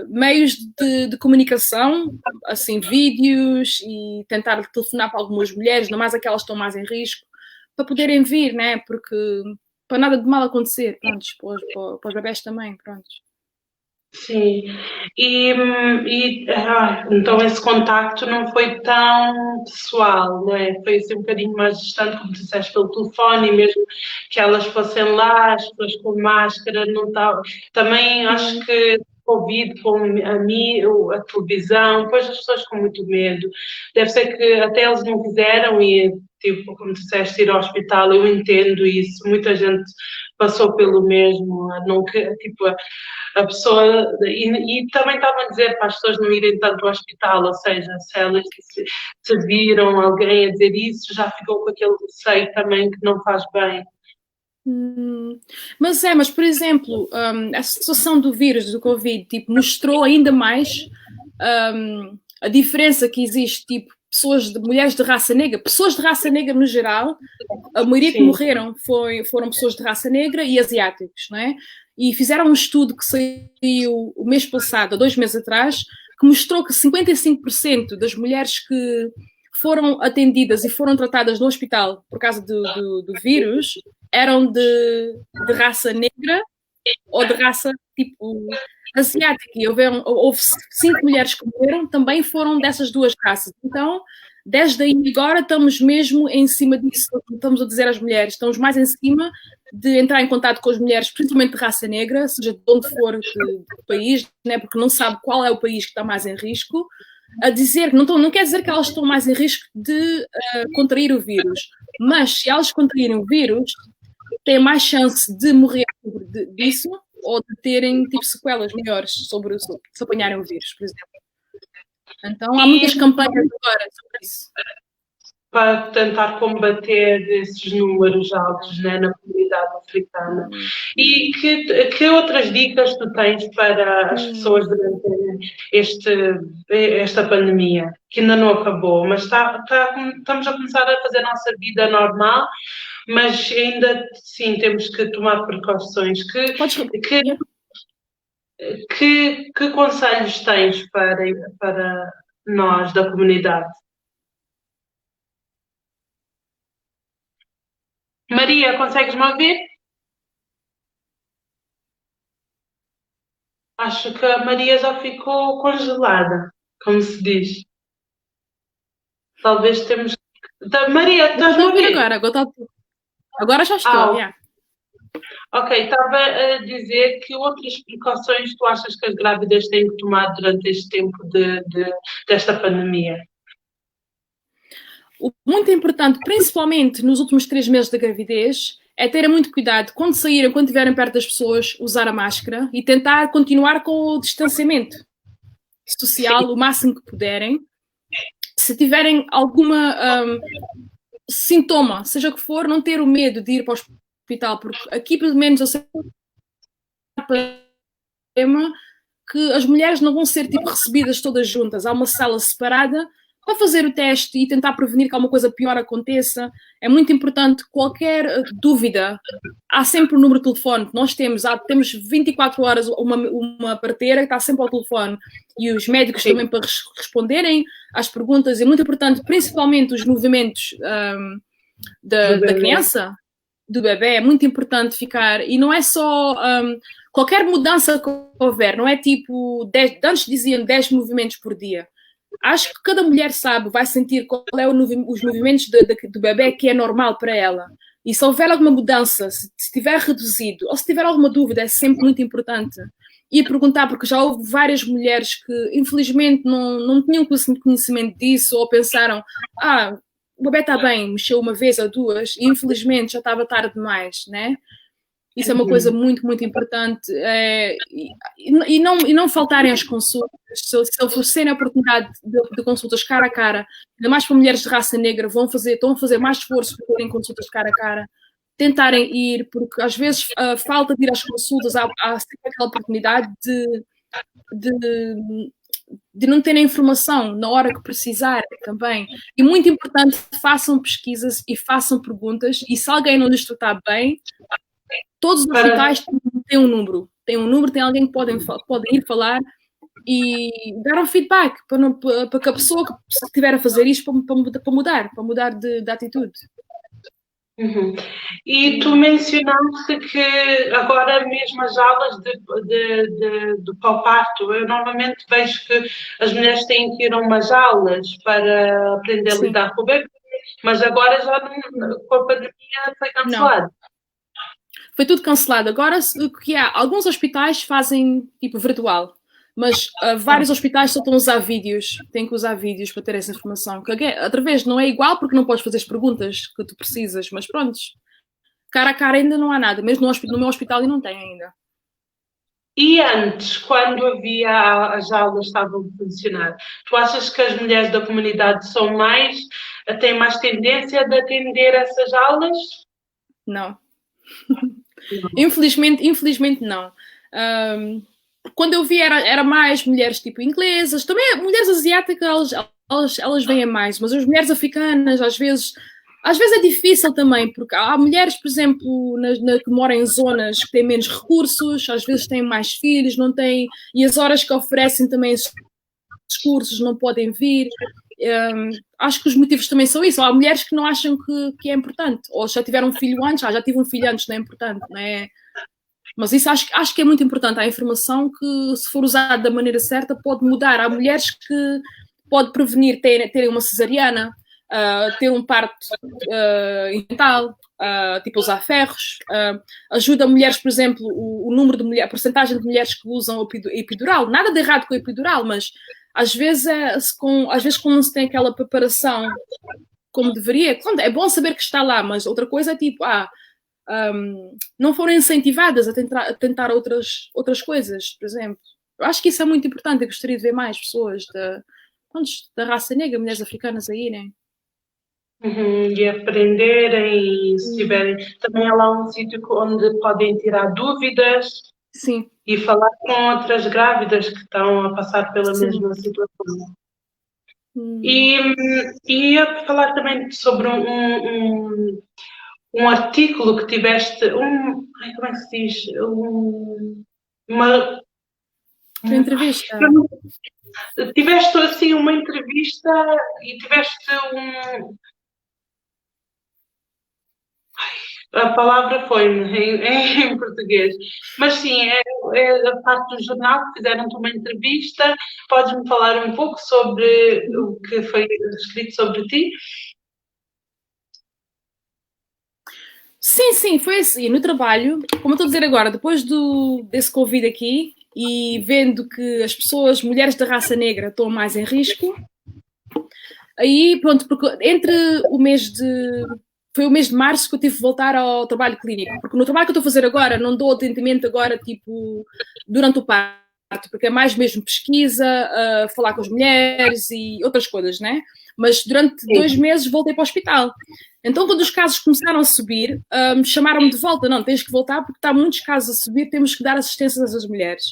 meios de comunicação, assim, vídeos, e tentar telefonar para algumas mulheres, não mais aquelas que estão mais em risco, para poderem vir, né? Porque para nada de mal acontecer, pronto, para os bebés também, pronto. Sim, então esse contacto não foi tão pessoal, não é? Foi assim um bocadinho mais distante, como tu disseste, pelo telefone, e mesmo que elas fossem lá, as pessoas com máscara, não estavam. Também acho que Covid, com a televisão, depois as pessoas com muito medo. Deve ser que até eles não quiseram ir, tipo, como tu disseste, ir ao hospital, eu entendo isso, muita gente passou pelo mesmo, tipo, a pessoa, e também estava a dizer para as pessoas não irem tanto ao hospital, ou seja, se elas se viram alguém a dizer isso, já ficou com aquele receio também que não faz bem. Mas por exemplo, a situação do vírus, do Covid, tipo, mostrou ainda mais a diferença que existe, tipo, mulheres de raça negra, pessoas de raça negra no geral, a maioria que morreram foram pessoas de raça negra e asiáticos, não é? E fizeram um estudo que saiu o mês passado, há 2 meses atrás, que mostrou que 55% das mulheres que foram atendidas e foram tratadas no hospital por causa do vírus eram de raça negra ou de raça, tipo, asiática. E houve 5 mulheres que morreram, também foram dessas 2 raças. Então, desde aí agora estamos mesmo em cima disso, estamos a dizer às mulheres, estamos mais em cima de entrar em contato com as mulheres, principalmente de raça negra, seja de onde for do país, né, porque não sabe qual é o país que está mais em risco, a dizer que não quer dizer que elas estão mais em risco de contrair o vírus, mas se elas contraírem o vírus, têm mais chance de morrer disso ou de terem tipo sequelas maiores se apanharem o vírus, por exemplo. Então há muitas campanhas agora sobre isso. Para tentar combater esses números altos, né, na comunidade africana. E que outras dicas tu tens para as pessoas durante esta pandemia, que ainda não acabou, mas estamos a começar a fazer a nossa vida normal, mas ainda, sim, temos que tomar precauções. Que conselhos tens para nós, da comunidade? Maria, consegues-me ouvir? Acho que a Maria já ficou congelada, como se diz. Talvez temos... Maria, estás-me a ouvir? Agora já estou, yeah. Ok, estava a dizer que outras precauções tu achas que as grávidas têm que tomar durante este tempo desta pandemia? O muito importante, principalmente nos últimos 3 meses da gravidez, é terem muito cuidado quando saírem, quando estiverem perto das pessoas, usar a máscara e tentar continuar com o distanciamento social o máximo que puderem. Se tiverem alguma sintoma, seja o que for, não ter o medo de ir para o hospital, porque aqui pelo menos eu sei que as mulheres não vão ser tipo recebidas todas juntas, há uma sala separada para fazer o teste e tentar prevenir que alguma coisa pior aconteça. É muito importante, qualquer dúvida, há sempre um número de telefone. Nós temos 24 horas uma parteira que está sempre ao telefone e os médicos também para responderem às perguntas. É muito importante, principalmente os movimentos da criança, do bebê, é muito importante ficar, e não é só qualquer mudança que houver, não é tipo, antes diziam 10 movimentos por dia. Acho que cada mulher sabe, vai sentir qual é os movimentos do bebê que é normal para ela. E se houver alguma mudança, se estiver reduzido, ou se tiver alguma dúvida, é sempre muito importante ir perguntar, porque já houve várias mulheres que infelizmente não tinham conhecimento disso, ou pensaram, o bebê está bem, mexeu uma vez ou duas, e infelizmente já estava tarde demais, né? Isso é uma coisa muito, muito importante. E não faltarem as consultas. Se oferecerem a oportunidade de consultas cara a cara, ainda mais para mulheres de raça negra, estão a fazer mais esforço para terem consultas cara a cara. Tentarem ir, porque às vezes a falta de ir às consultas, há sempre aquela oportunidade de não terem informação na hora que precisarem também. E muito importante, façam pesquisas e façam perguntas, e se alguém não lhes tratar bem, todos os hospitais têm um número, tem alguém que podem ir falar e dar um feedback para que a pessoa que estiver a fazer isto para mudar de atitude. Uhum. E tu mencionaste que agora mesmo as aulas do pós-parto, eu normalmente vejo que as mulheres têm que ir a umas aulas para aprender a lidar com o bebê, mas agora já com a pandemia foi cancelado. Não. Foi tudo cancelado. Agora, o que há? Alguns hospitais fazem tipo virtual, mas vários hospitais só estão a usar vídeos. Têm que usar vídeos para ter essa informação. Através não é igual porque não podes fazer as perguntas que tu precisas, mas pronto. Cara a cara ainda não há nada. Mesmo no meu hospital não tem ainda. E antes, quando as aulas estavam a funcionar, tu achas que as mulheres da comunidade têm mais tendência de atender essas aulas? Não. Infelizmente não. Quando eu vi era mais mulheres tipo inglesas, também mulheres asiáticas elas vêm mais, mas as mulheres africanas às vezes é difícil também, porque há mulheres, por exemplo, que moram em zonas que têm menos recursos, às vezes têm mais filhos, não têm, e as horas que oferecem também esses cursos não podem vir. Acho que os motivos também são isso. Há mulheres que não acham que é importante, ou já tiveram um filho antes, já tive um filho antes, não é importante, não é? Mas isso acho que é muito importante. Há informação que, se for usada da maneira certa, pode mudar. Há mulheres que pode prevenir terem uma cesariana, ter um parto intental, tipo usar ferros, ajuda mulheres, por exemplo, o número de mulheres, a porcentagem de mulheres que usam epidural. Nada de errado com a epidural, mas às vezes como não se tem aquela preparação como deveria, é bom saber que está lá, mas outra coisa é tipo, não foram incentivadas a tentar outras coisas, por exemplo. Eu acho que isso é muito importante. Eu gostaria de ver mais pessoas da raça negra, mulheres africanas a irem. E aprenderem, e se tiverem... Também há lá um sítio onde podem tirar dúvidas. Sim. E falar com outras grávidas que estão a passar pela mesma situação. E ia falar também sobre um artigo que tiveste, como é que se diz? Uma entrevista. Tiveste assim uma entrevista e tiveste a palavra foi-me em português. Mas sim, é a parte do jornal que fizeram-te uma entrevista. Podes-me falar um pouco sobre o que foi escrito sobre ti? Sim, foi assim. No trabalho, como eu estou a dizer agora, depois desse Covid aqui e vendo que as pessoas, mulheres da raça negra, estão mais em risco, aí pronto, porque foi o mês de março que eu tive de voltar ao trabalho clínico, porque no trabalho que eu estou a fazer agora não dou atendimento agora tipo durante o parto, porque é mais mesmo pesquisa, falar com as mulheres e outras coisas, né? Mas durante 2 meses voltei para o hospital. Então, quando os casos começaram a subir, chamaram-me de volta. Não, tens que voltar porque está muitos casos a subir, temos que dar assistência às mulheres.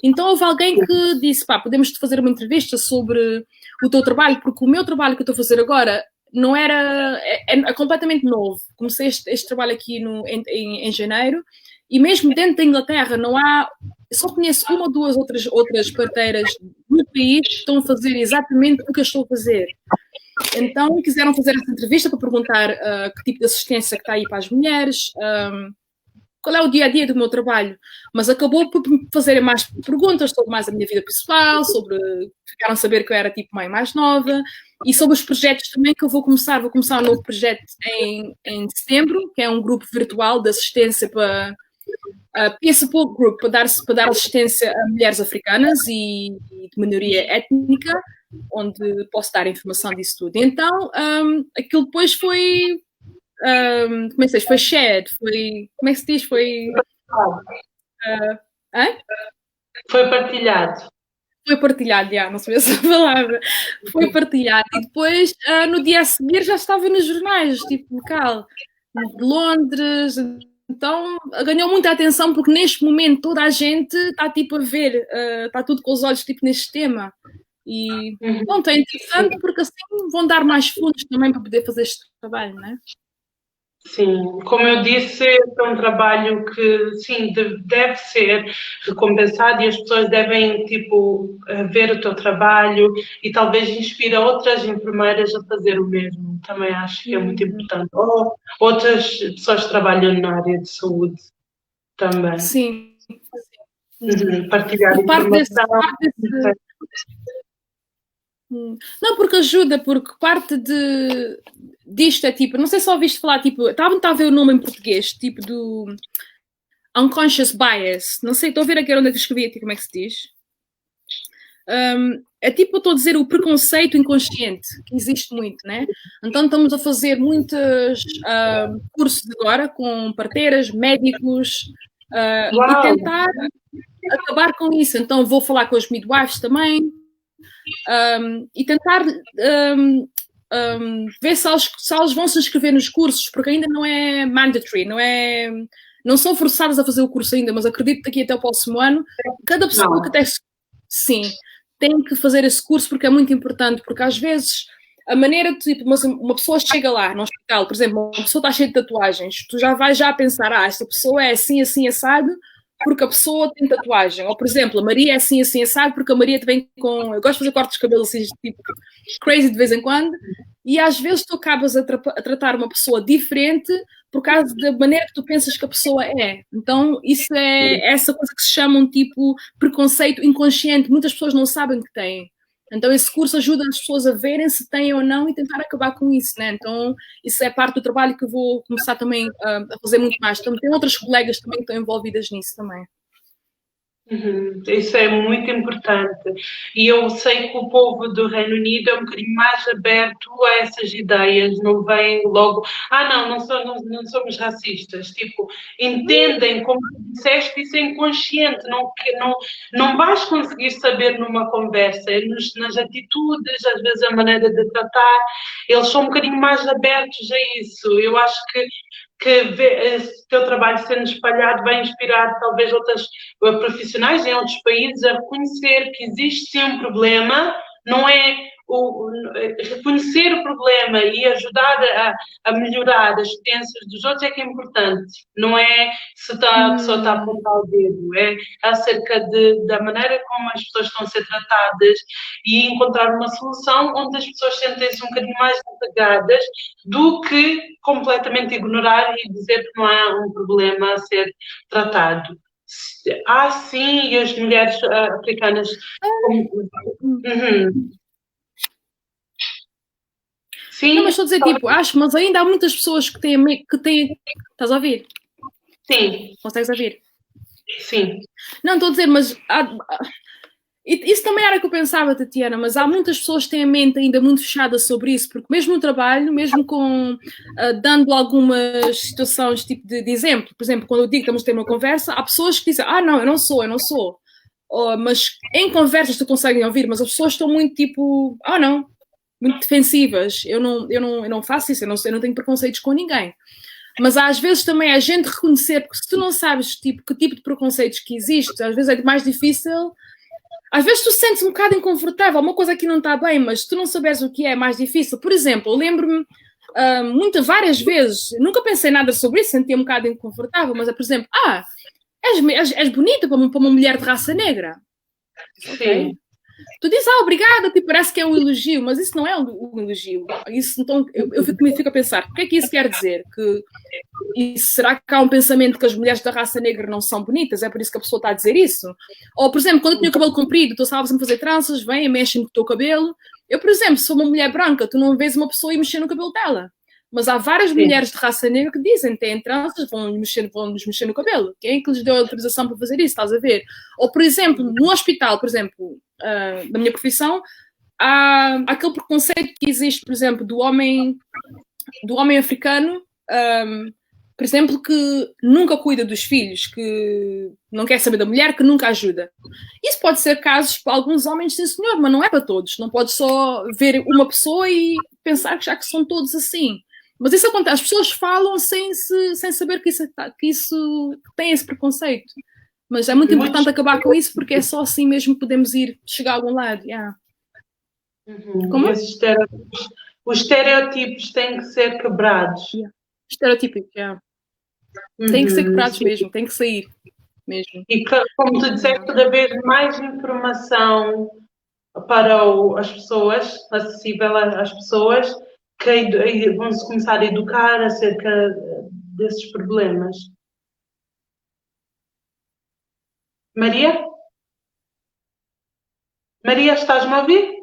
Então, houve alguém que disse, podemos fazer uma entrevista sobre o teu trabalho, porque o meu trabalho que eu estou a fazer agora não é completamente novo. Comecei este trabalho aqui em janeiro, e mesmo dentro da Inglaterra não há... Só conheço uma ou duas outras parteiras no país que estão a fazer exatamente o que eu estou a fazer. Então quiseram fazer essa entrevista para perguntar que tipo de assistência que está aí para as mulheres, qual é o dia-a-dia do meu trabalho, mas acabou por me fazerem mais perguntas sobre mais a minha vida pessoal, ficaram a saber que eu era tipo mãe mais nova, e sobre os projetos também que eu vou começar um novo projeto em setembro, que é um grupo virtual de assistência para Peer Support Group para dar assistência a mulheres africanas e de minoria étnica, onde posso dar informação disso tudo. Então, aquilo depois foi, como é que se diz? Foi shared, foi, como é que se diz? Foi... Foi partilhado. Foi partilhado, já, não sabia essa palavra. Foi partilhado. E depois, no dia a seguir, já estava nos jornais, tipo, local, de Londres. Então, ganhou muita atenção, porque neste momento toda a gente está, tipo, a ver, está tudo com os olhos, tipo, neste tema. E, pronto, é interessante, porque assim vão dar mais fundos também para poder fazer este trabalho, não é? Sim, como eu disse, é um trabalho que, sim, deve ser recompensado e as pessoas devem, tipo, ver o teu trabalho e talvez inspira outras enfermeiras a fazer o mesmo. Também acho que é muito importante. Ou outras pessoas que trabalham na área de saúde também. Sim. Partilhar informação. Não, porque ajuda, porque parte disto é tipo, não sei se ouviste falar, tipo, estava a ver o nome em português, tipo do unconscious bias, não sei, estou a ver aqui onde é que escrevi aqui, como é que se diz. É tipo, eu estou a dizer, o preconceito inconsciente, que existe muito, né? Então estamos a fazer muitos cursos agora com parteiras, médicos, e tentar acabar com isso. Então vou falar com os midwives também, e tentar ver se eles vão se inscrever nos cursos, porque ainda não é mandatory, não são forçadas a fazer o curso ainda, mas acredito que daqui até o próximo ano, cada pessoa que tem que fazer esse curso, porque é muito importante, porque às vezes a maneira de, tipo, uma pessoa chega lá no hospital, por exemplo, uma pessoa está cheia de tatuagens, tu já vais já pensar, esta pessoa é assim, assim, assado, porque a pessoa tem tatuagem. Ou, por exemplo, a Maria é assim, assim, assado, porque a Maria vem com... Eu gosto de fazer cortes de cabelo assim, tipo, crazy de vez em quando, e às vezes tu acabas a tratar uma pessoa diferente por causa da maneira que tu pensas que a pessoa é. Então, isso é essa coisa que se chama um tipo preconceito inconsciente. Muitas pessoas não sabem que têm. Então, esse curso ajuda as pessoas a verem se têm ou não e tentar acabar com isso, né? Então, isso é parte do trabalho que eu vou começar também a fazer muito mais. Então, tem outras colegas também que estão envolvidas nisso também. Isso é muito importante. E eu sei que o povo do Reino Unido é um bocadinho mais aberto a essas ideias, não vem logo, não somos racistas. Tipo, entendem, como tu disseste, isso é inconsciente, não vais conseguir saber numa conversa, é nas atitudes, às vezes a maneira de tratar, eles são um bocadinho mais abertos a isso. Eu acho que esse teu trabalho sendo espalhado vai inspirar talvez outras profissionais em outros países a reconhecer que existe sim um problema, não é reconhecer o problema e ajudar a melhorar as experiências dos outros é que é importante, não é se a pessoa está a apontar o dedo, é acerca da maneira como as pessoas estão a ser tratadas e encontrar uma solução onde as pessoas sentem-se um bocadinho mais desagradadas do que completamente ignorar e dizer que não há um problema a ser tratado. Sim, e as mulheres africanas... Sim. Não, mas estou a dizer, tipo, mas ainda há muitas pessoas que têm... Estás a ouvir? Sim. Consegues ouvir? Sim. Não, estou a dizer, mas... Isso também era o que eu pensava, Tatiana, mas há muitas pessoas que têm a mente ainda muito fechada sobre isso, porque mesmo no trabalho, mesmo com dando algumas situações tipo de exemplo, por exemplo, quando eu digo que estamos a ter uma conversa, há pessoas que dizem, não, eu não sou. Mas em conversas tu conseguem ouvir, mas as pessoas estão muito tipo, não, muito defensivas, eu não faço isso, eu não tenho preconceitos com ninguém. Mas às vezes também a gente reconhecer, porque se tu não sabes que tipo de preconceitos que existe, às vezes é mais difícil. Às vezes tu sentes um bocado inconfortável, uma coisa aqui não está bem, mas se tu não souberes o que é mais difícil. Por exemplo, eu lembro-me várias vezes, nunca pensei nada sobre isso, sentia um bocado inconfortável, mas é, por exemplo, és bonita para uma mulher de raça negra. Sim. Okay. Tu dizes, obrigada, tipo, parece que é um elogio, mas isso não é um elogio. Isso, então, eu fico a pensar, o que é que isso quer dizer? Será que há um pensamento que as mulheres da raça negra não são bonitas? É por isso que a pessoa está a dizer isso? Ou, por exemplo, quando eu tinha o cabelo comprido, tu sabes me fazer tranças, vem, mexem com o teu cabelo. Eu, por exemplo, sou uma mulher branca, tu não vês uma pessoa ir mexer no cabelo dela. Mas há várias Sim. mulheres de raça negra que dizem que têm tranças, vão-nos mexer no cabelo. Quem é que lhes deu a autorização para fazer isso? Estás a ver? Ou, por exemplo, no hospital, por exemplo, da minha profissão, há aquele preconceito que existe, por exemplo, do homem africano, por exemplo, que nunca cuida dos filhos, que não quer saber da mulher, que nunca ajuda. Isso pode ser casos para alguns homens, sim senhor, mas não é para todos. Não pode só ver uma pessoa e pensar que já que são todos assim. Mas isso acontece, as pessoas falam sem saber que isso tem esse preconceito. Mas é muito importante acabar com isso, porque é só assim mesmo que podemos chegar a algum lado. Yeah. Como? Os estereotipos têm que ser quebrados. Yeah. Estereotípicos, yeah. Têm que ser quebrados mesmo, têm que sair mesmo. E como tu disseste, cada vez mais informação para as pessoas, acessível às pessoas, que vão-se começar a educar acerca desses problemas. Maria? Maria, estás-me a ouvir?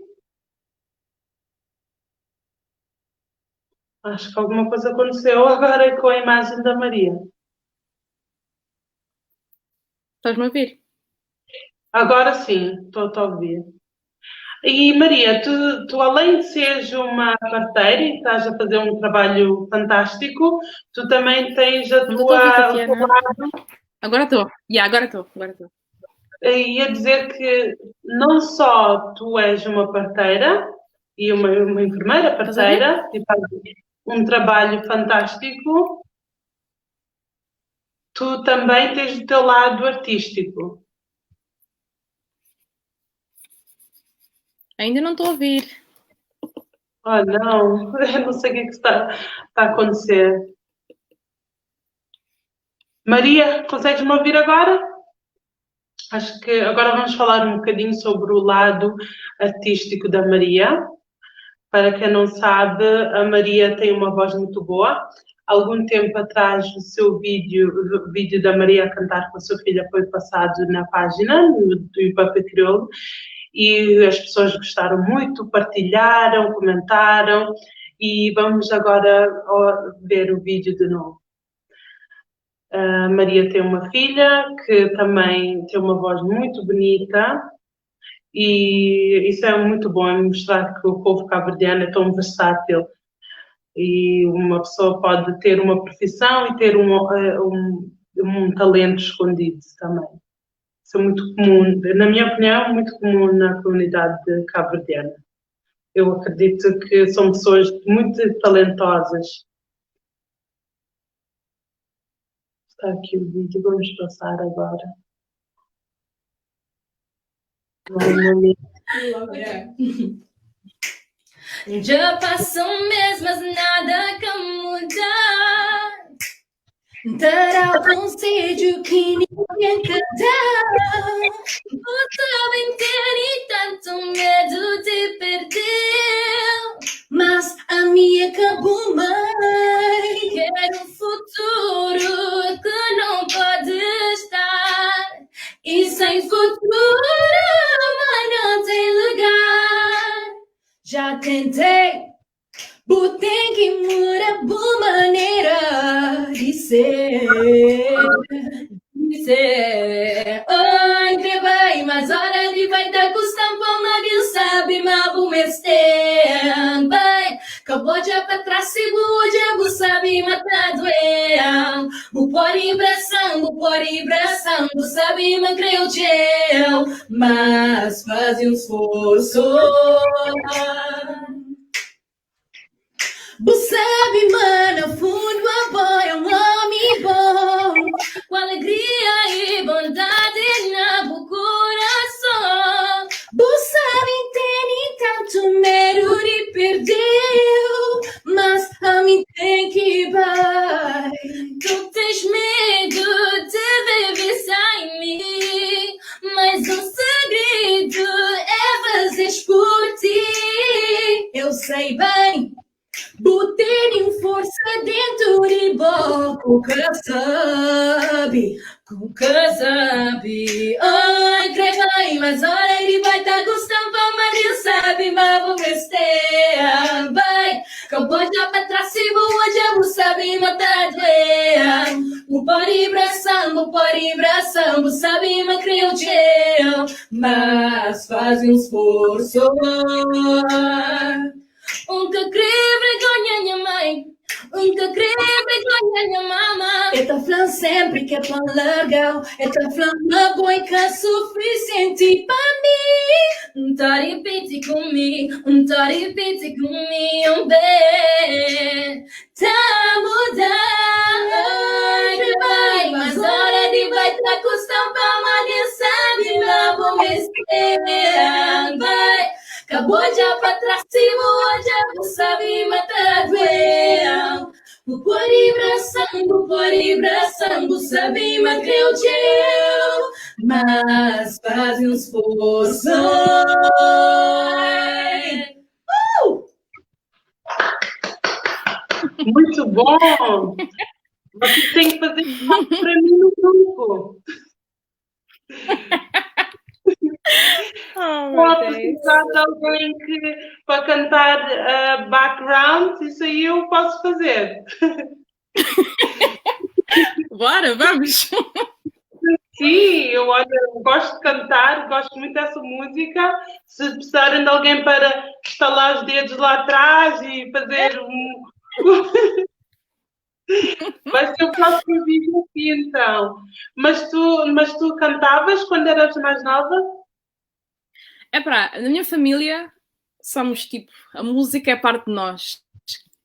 Acho que alguma coisa aconteceu agora com a imagem da Maria. Estás-me a ouvir? Agora sim, estou a ouvir. E Maria, tu além de seres uma parteira e estás a fazer um trabalho fantástico, tu também tens o teu lado. Agora estou. Agora estou. Ia dizer que não só tu és uma parteira e uma enfermeira parteira e fazes um trabalho fantástico, tu também tens o teu lado artístico. Ainda não estou a ouvir. Oh, não, eu não sei o que está a acontecer. Maria, consegues-me ouvir agora? Acho que agora vamos falar um bocadinho sobre o lado artístico da Maria. Para quem não sabe, a Maria tem uma voz muito boa. Algum tempo atrás, o vídeo da Maria a cantar com a sua filha foi passado na página do Ipape Crioulo e as pessoas gostaram muito, partilharam, comentaram e vamos agora ver o vídeo de novo. A Maria tem uma filha que também tem uma voz muito bonita e isso é muito bom, é mostrar que o povo cabo-verdiano é tão versátil e uma pessoa pode ter uma profissão e ter um talento escondido também. Isso é muito comum, na minha opinião, muito comum na comunidade cabo-verdiana. Eu acredito que são pessoas muito talentosas. Está aqui o vídeo, vamos passar agora. Já passou mesmo, mas nada que mudar. Terá um sítio que ninguém te dá. Você bem tem tanto medo de perder, mas a minha acabou mais. Quero um futuro que não pode estar, e sem futuro não tem lugar. Já tentei, tem que mudar boa maneira de ser. Ai, que vai, mas hora de vai dar custando pra nadie sabe, mas vou me stand by. Acabou já pra trás, se vou já sabe, matar doer. Vou por vibração, sabe, mas creio gel, mas faz um esforço. Você sabe, mano, fundo a boia, é um homem bom, com alegria e bondade no coração. Você entende tanto medo de perder, mas a mim tem que vai. Tu tens medo de viver sem mim, mas um segredo é fazer por ti. Eu sei bem. Botei força dentro de boca, com que sabe. Ai, creio, mas olha, ele vai estar gostando, mas ele sabe, mas vou me stand by. Acabou Caboja para trás, se boa, vou saber matar doer. O pari braçando, sabe me criou gel, mas faz um esforço. Que crê vergonha minha mãe, que crê vergonha minha mama. É tão flan sempre que é pão legal, é tão flan uma boa que é suficiente para mim. Tá repete comigo, tá repete comigo, bem. Tá mudando, que vai, mas hora de vai tá custando pra uma sabe lá vou me esperar, vai. Acabou já para trás, se já não sabe matar doeu. O pori braçando, sabe matar o gel, mas faz um esforço. Muito bom! Você tem que fazer isso para mim no grupo. Vou precisar de alguém para cantar background, isso aí eu posso fazer. Bora, vamos! Sim, eu gosto de cantar, gosto muito dessa música. Se precisarem de alguém para estalar os dedos lá atrás e fazer vai ser o próximo vídeo aqui, então. Mas tu cantavas quando eras mais nova? Na minha família somos tipo, a música é parte de nós.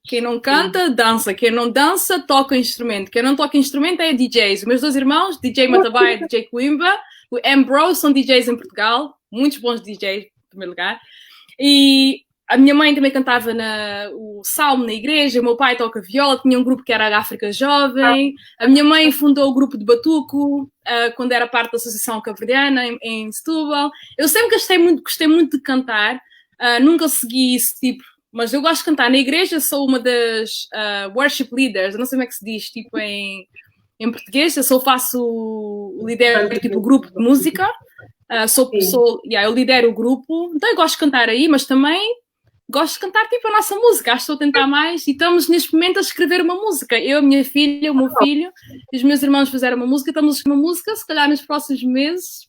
Quem não canta, dança. Quem não dança, toca instrumento. Quem não toca instrumento é DJs. Os meus dois irmãos, DJ Matabai e DJ Coimba, o Ambrose, são DJs em Portugal. Muitos bons DJs, em primeiro lugar. E a minha mãe também cantava o salmo na igreja. O meu pai toca viola. Tinha um grupo que era a África Jovem. A minha mãe fundou o grupo de Batuco, quando era parte da Associação Cabo-Verdiana, em Setúbal. Eu sempre gostei muito de cantar. Nunca segui esse tipo. Mas eu gosto de cantar na igreja, sou uma das worship leaders, eu não sei como é que se diz, tipo em português, eu lidero tipo grupo de música, eu lidero o grupo, então eu gosto de cantar aí, mas também gosto de cantar tipo a nossa música, acho que estou a tentar mais, e estamos neste momento a escrever uma música, eu, a minha filha, o meu filho, e os meus irmãos fizeram uma música, estamos a escrever uma música, se calhar nos próximos meses,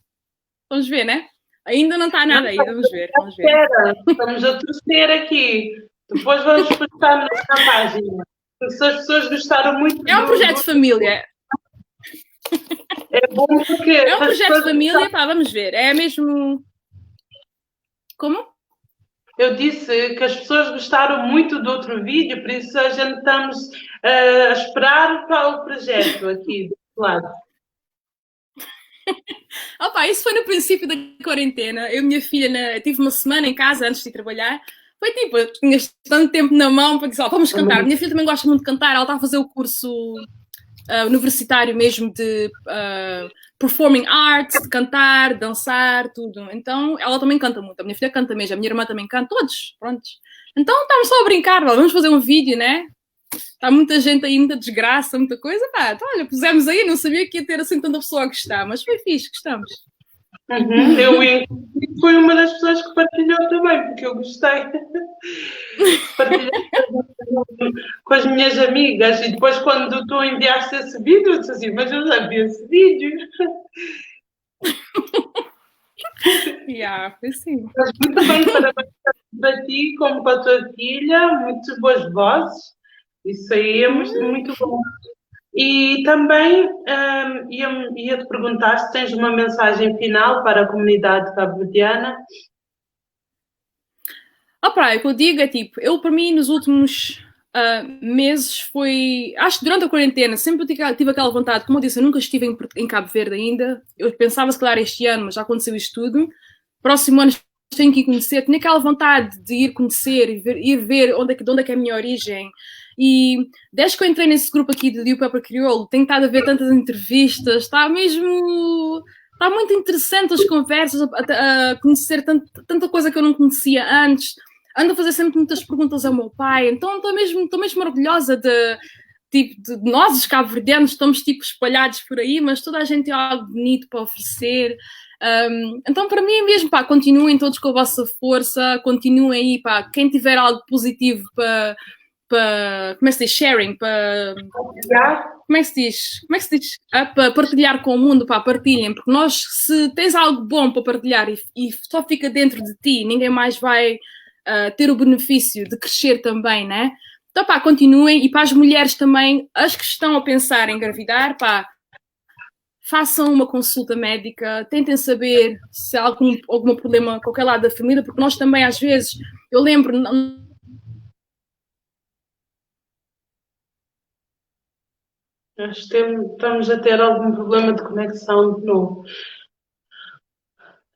vamos ver, né? Ainda não está nada aí, vamos ver. Estamos a torcer aqui. Depois vamos postar na página. Se as pessoas gostaram muito... É um projeto de família. É bom porque... É um projeto de família, pá, vamos ver. É mesmo... Como? Eu disse que as pessoas gostaram muito do outro vídeo, por isso a gente estamos a esperar para o projeto aqui do lado. Opa, isso foi no princípio da quarentena. Eu e minha filha tive uma semana em casa antes de ir trabalhar. Foi tipo, eu tinha tanto tempo na mão para dizer, vamos cantar. Minha filha também gosta muito de cantar, ela está a fazer o curso universitário mesmo de performing arts, de cantar, dançar, tudo. Então ela também canta muito. A minha filha canta mesmo, a minha irmã também canta, todos, prontos. Então estamos só a brincar, vamos fazer um vídeo, né? Está muita gente aí, muita desgraça, muita coisa. Pá, então, olha, pusemos aí, não sabia que ia ter assim tanta pessoa a gostar, mas foi fixe, gostamos. Eu fui uma das pessoas que partilhou também, porque eu gostei. Partilhei com as minhas amigas e depois quando tu enviaste esse vídeo, eu disse assim, mas eu já vi esse vídeo. Foi sim. Mas muito bem, parabéns para ti, como para a tua filha, muito boas vozes. Isso aí é muito bom. E também ia-te perguntar se tens uma mensagem final para a comunidade cabo-verdiana. O que eu digo é tipo, eu para mim nos últimos meses foi... Acho que durante a quarentena sempre tive aquela vontade, como eu disse, eu nunca estive em Cabo Verde ainda. Eu pensava se calhar este ano, mas já aconteceu isto tudo. Próximo ano tenho que ir conhecer. Tinha aquela vontade de ir conhecer e ir ver de onde é que é a minha origem. E desde que eu entrei nesse grupo aqui de Pepper Crioulo, tenho estado a ver tantas entrevistas, está muito interessante as conversas, a conhecer tanta coisa que eu não conhecia antes. Ando a fazer sempre muitas perguntas ao meu pai, então estou mesmo orgulhosa de nós, os cabo-verdianos, estamos tipo espalhados por aí, mas toda a gente tem algo bonito para oferecer. Então para mim mesmo, pá, continuem todos com a vossa força, continuem aí, pá, quem tiver algo positivo para como é que se diz? Sharing, para... Já? Como é que se diz? Para partilhar com o mundo, para partilhem, porque se tens algo bom para partilhar e só fica dentro de ti, ninguém mais vai ter o benefício de crescer também, né? Então, continuem, e para as mulheres também, as que estão a pensar em engravidar, façam uma consulta médica, tentem saber se há algum problema com qualquer lado da família, porque nós também, às vezes, eu lembro... Acho que estamos a ter algum problema de conexão de novo.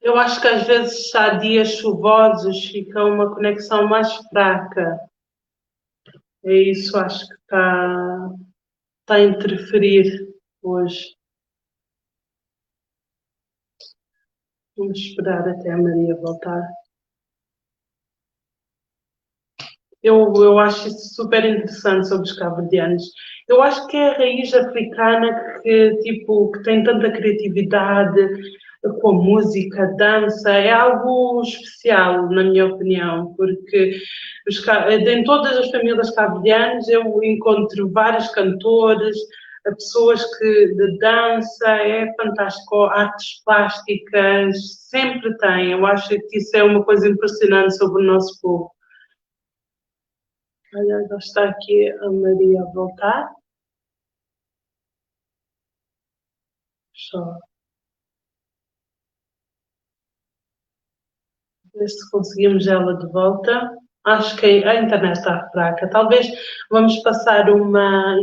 Eu acho que às vezes há dias chuvosos, fica uma conexão mais fraca. É isso, acho que está a interferir hoje. Vamos esperar até a Maria voltar. Eu acho isso super interessante sobre os cabo-verdianos. Eu acho que é a raiz africana que tem tanta criatividade com a música, a dança, é algo especial, na minha opinião, porque em todas as famílias cabo-verdianas eu encontro vários cantores, pessoas de dança, é fantástico, artes plásticas, sempre tem. Eu acho que isso é uma coisa impressionante sobre o nosso povo. Olha, já está aqui a Maria a voltar. Só ver se conseguimos ela de volta. Acho que a internet está fraca. Talvez vamos passar uma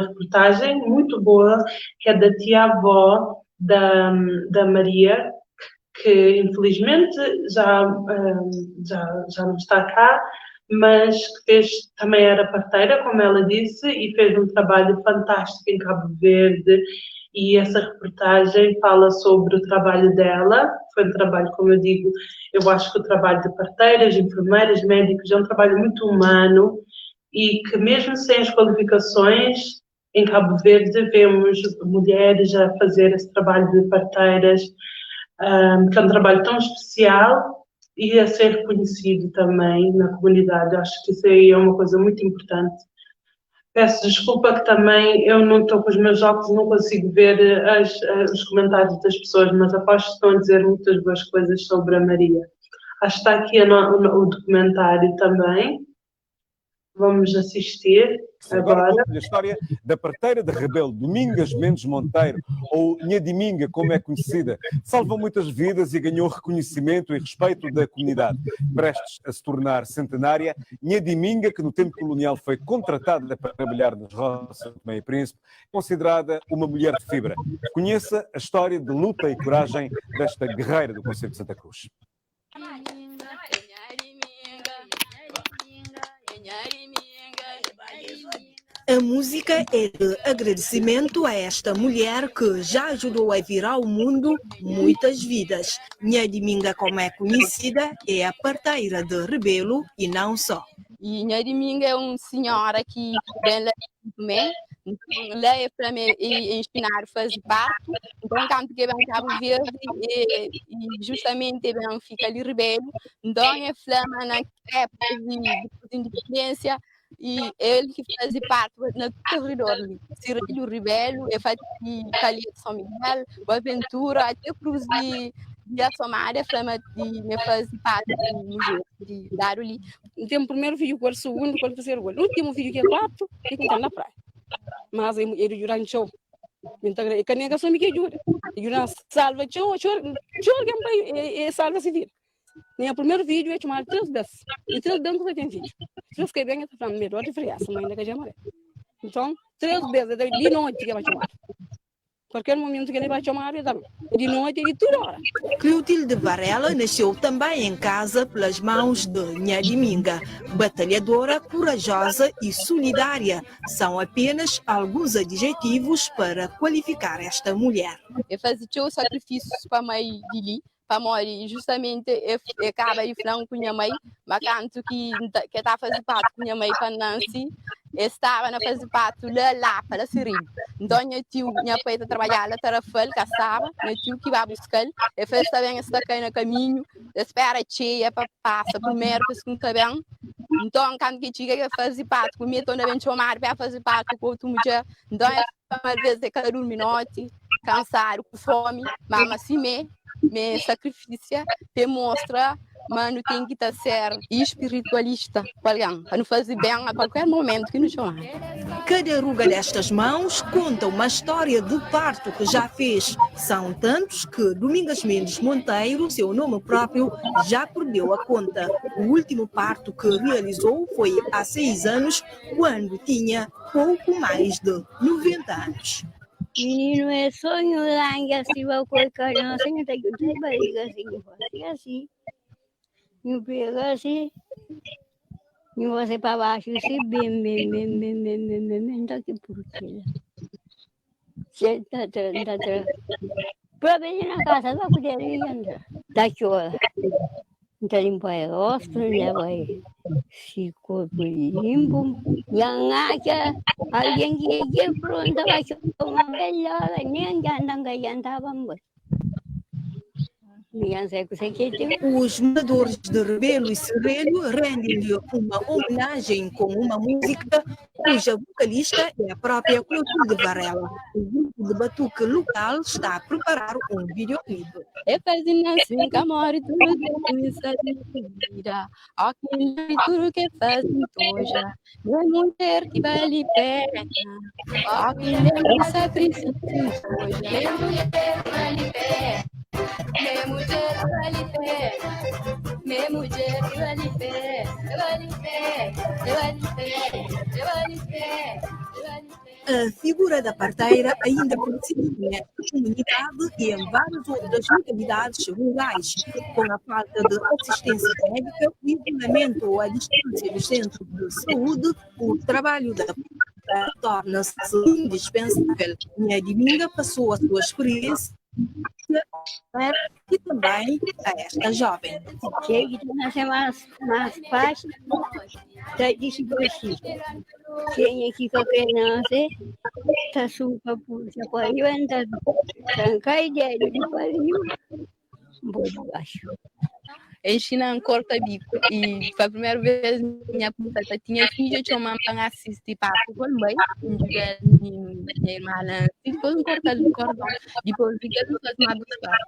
reportagem muito boa, que é da tia-avó da Maria, que infelizmente já não está cá, mas que também era parteira, como ela disse, e fez um trabalho fantástico em Cabo Verde, e essa reportagem fala sobre o trabalho dela. Foi um trabalho, como eu digo, eu acho que o trabalho de parteiras, enfermeiras, médicos é um trabalho muito humano, e que mesmo sem as qualificações, em Cabo Verde vemos mulheres a fazer esse trabalho de parteiras, que é um trabalho tão especial, e a ser reconhecido também na comunidade. Acho que isso aí é uma coisa muito importante. Peço desculpa que também eu não estou com os meus óculos, não consigo ver os comentários das pessoas, mas aposto que estão a dizer muitas boas coisas sobre a Maria. Acho que está aqui o documentário também. Vamos assistir agora. Conto-lhe a história da parteira de Rebelo, Domingas Mendes Monteiro, ou Nhadiminga, como é conhecida. Salvou muitas vidas e ganhou reconhecimento e respeito da comunidade. Prestes a se tornar centenária, Nhadiminga, que no tempo colonial foi contratada para trabalhar nas roças do Meio Príncipe, é considerada uma mulher de fibra. Conheça a história de luta e coragem desta guerreira do Concelho de Santa Cruz. A música é de agradecimento a esta mulher que já ajudou a virar o mundo muitas vidas. Nhadiminga, como é conhecida, é a parteira de Rebelo e não só. E Nhadiminga é uma senhora que vem lá também, lá é para me ensinar a fazer parto. Então, quando que vem Cabo Verde, e justamente vem fica ali Rebelo, então é flama na época de independência. E ele que faz parte no corredor ali. Cirilo Rebelo, é feito de Calha de São Miguel, Boaventura, até Cruz de Assomária, flama de me faz parte do museu de Daruli. Tem o primeiro vídeo, o segundo, o terceiro, o último vídeo que é 4, e que está na praia. Mas ele jura em show. Então, a canega só me que jura. Jura salva, show, que salva se vira. O primeiro vídeo é chamado 3 vezes. E 3 vezes não tem vídeo. 3 que vem é para melhor de friaça, mas ainda que já morre. Então, 3 vezes de noite que vai chamar. Qualquer momento que ele vai chamar, é de noite e de toda hora. Clotilde Varela nasceu também em casa pelas mãos de Nhadiminga. Batalhadora, corajosa e solidária são apenas alguns adjetivos para qualificar esta mulher. Eu fazia o sacrifício para a mãe de Li, para morrer. Justamente, eu acaba de falar com minha mãe, mas canto que está fazendo parte com minha mãe para Nancy, estava a fazer parte lá para Sirim. Então, minha pai está trabalhando, tarafel, caçava, meu tio que vai buscar, e fez também essa daqui no caminho, espera cheia para passar primeiro, para segundo também, Então, quando que chega a fazer parte, com minha tona bem chamar para fazer parte com outro mulher, então é uma vez de cada minuto, cansado, com fome, mas assim me sacrifício, te mostra, mano, tem que estar ser espiritualista, para não fazer bem a qualquer momento que nos chamar. Cada ruga destas mãos conta uma história de parto que já fez. São tantos que Domingas Mendes Monteiro, seu nome próprio, já perdeu a conta. O último parto que realizou foi há 6 anos, quando tinha pouco mais de 90 anos. Menino é sonho lá, assim, vai colocar na senha, tem que ter barriga assim. E pega assim. E você para baixo, assim, bem, tá aqui por aqui. Você tá para vir na casa, vai poder ir andar. Tá chora. Então, limpa o rosto, leva aí. Se corpo limpo, yang aja, alguém que pronto, vai chorar uma melhor, nem andam ganhando, Os moradores de Rebelo e Serrelho rendem-lhe uma homenagem com uma música cuja vocalista é a própria Clotilde Varela. O grupo de batuque local está a preparar um videoclipe. É fazendo assim, que amor e tudo que isso é vida. Aquele tudo que faz toja, não mulher que vale pena. Aquele sacrifício hoje, é mulher que vale pena. Me mulher vale pena, me mulher vale pena, vale pena. A figura da parteira ainda persiste nesta comunidade e em várias outras localidades rurais. Com a falta de assistência médica, o isolamento ou a distância dos centros de saúde, o trabalho da parteira torna-se indispensável. Minha Dominga passou a sua experiência e também a esta jovem. Chega de nascer mais fácil, tá desigualmente. Quem é que quer nascer, tá super puxa, pode andar, trancar ideia de pariu, vou baixo. Enchina um corta bico e foi a primeira vez minha puta tinha filho de uma para assistir para o mãe minha irmã e depois um corta de corda depois fica tudo as buscar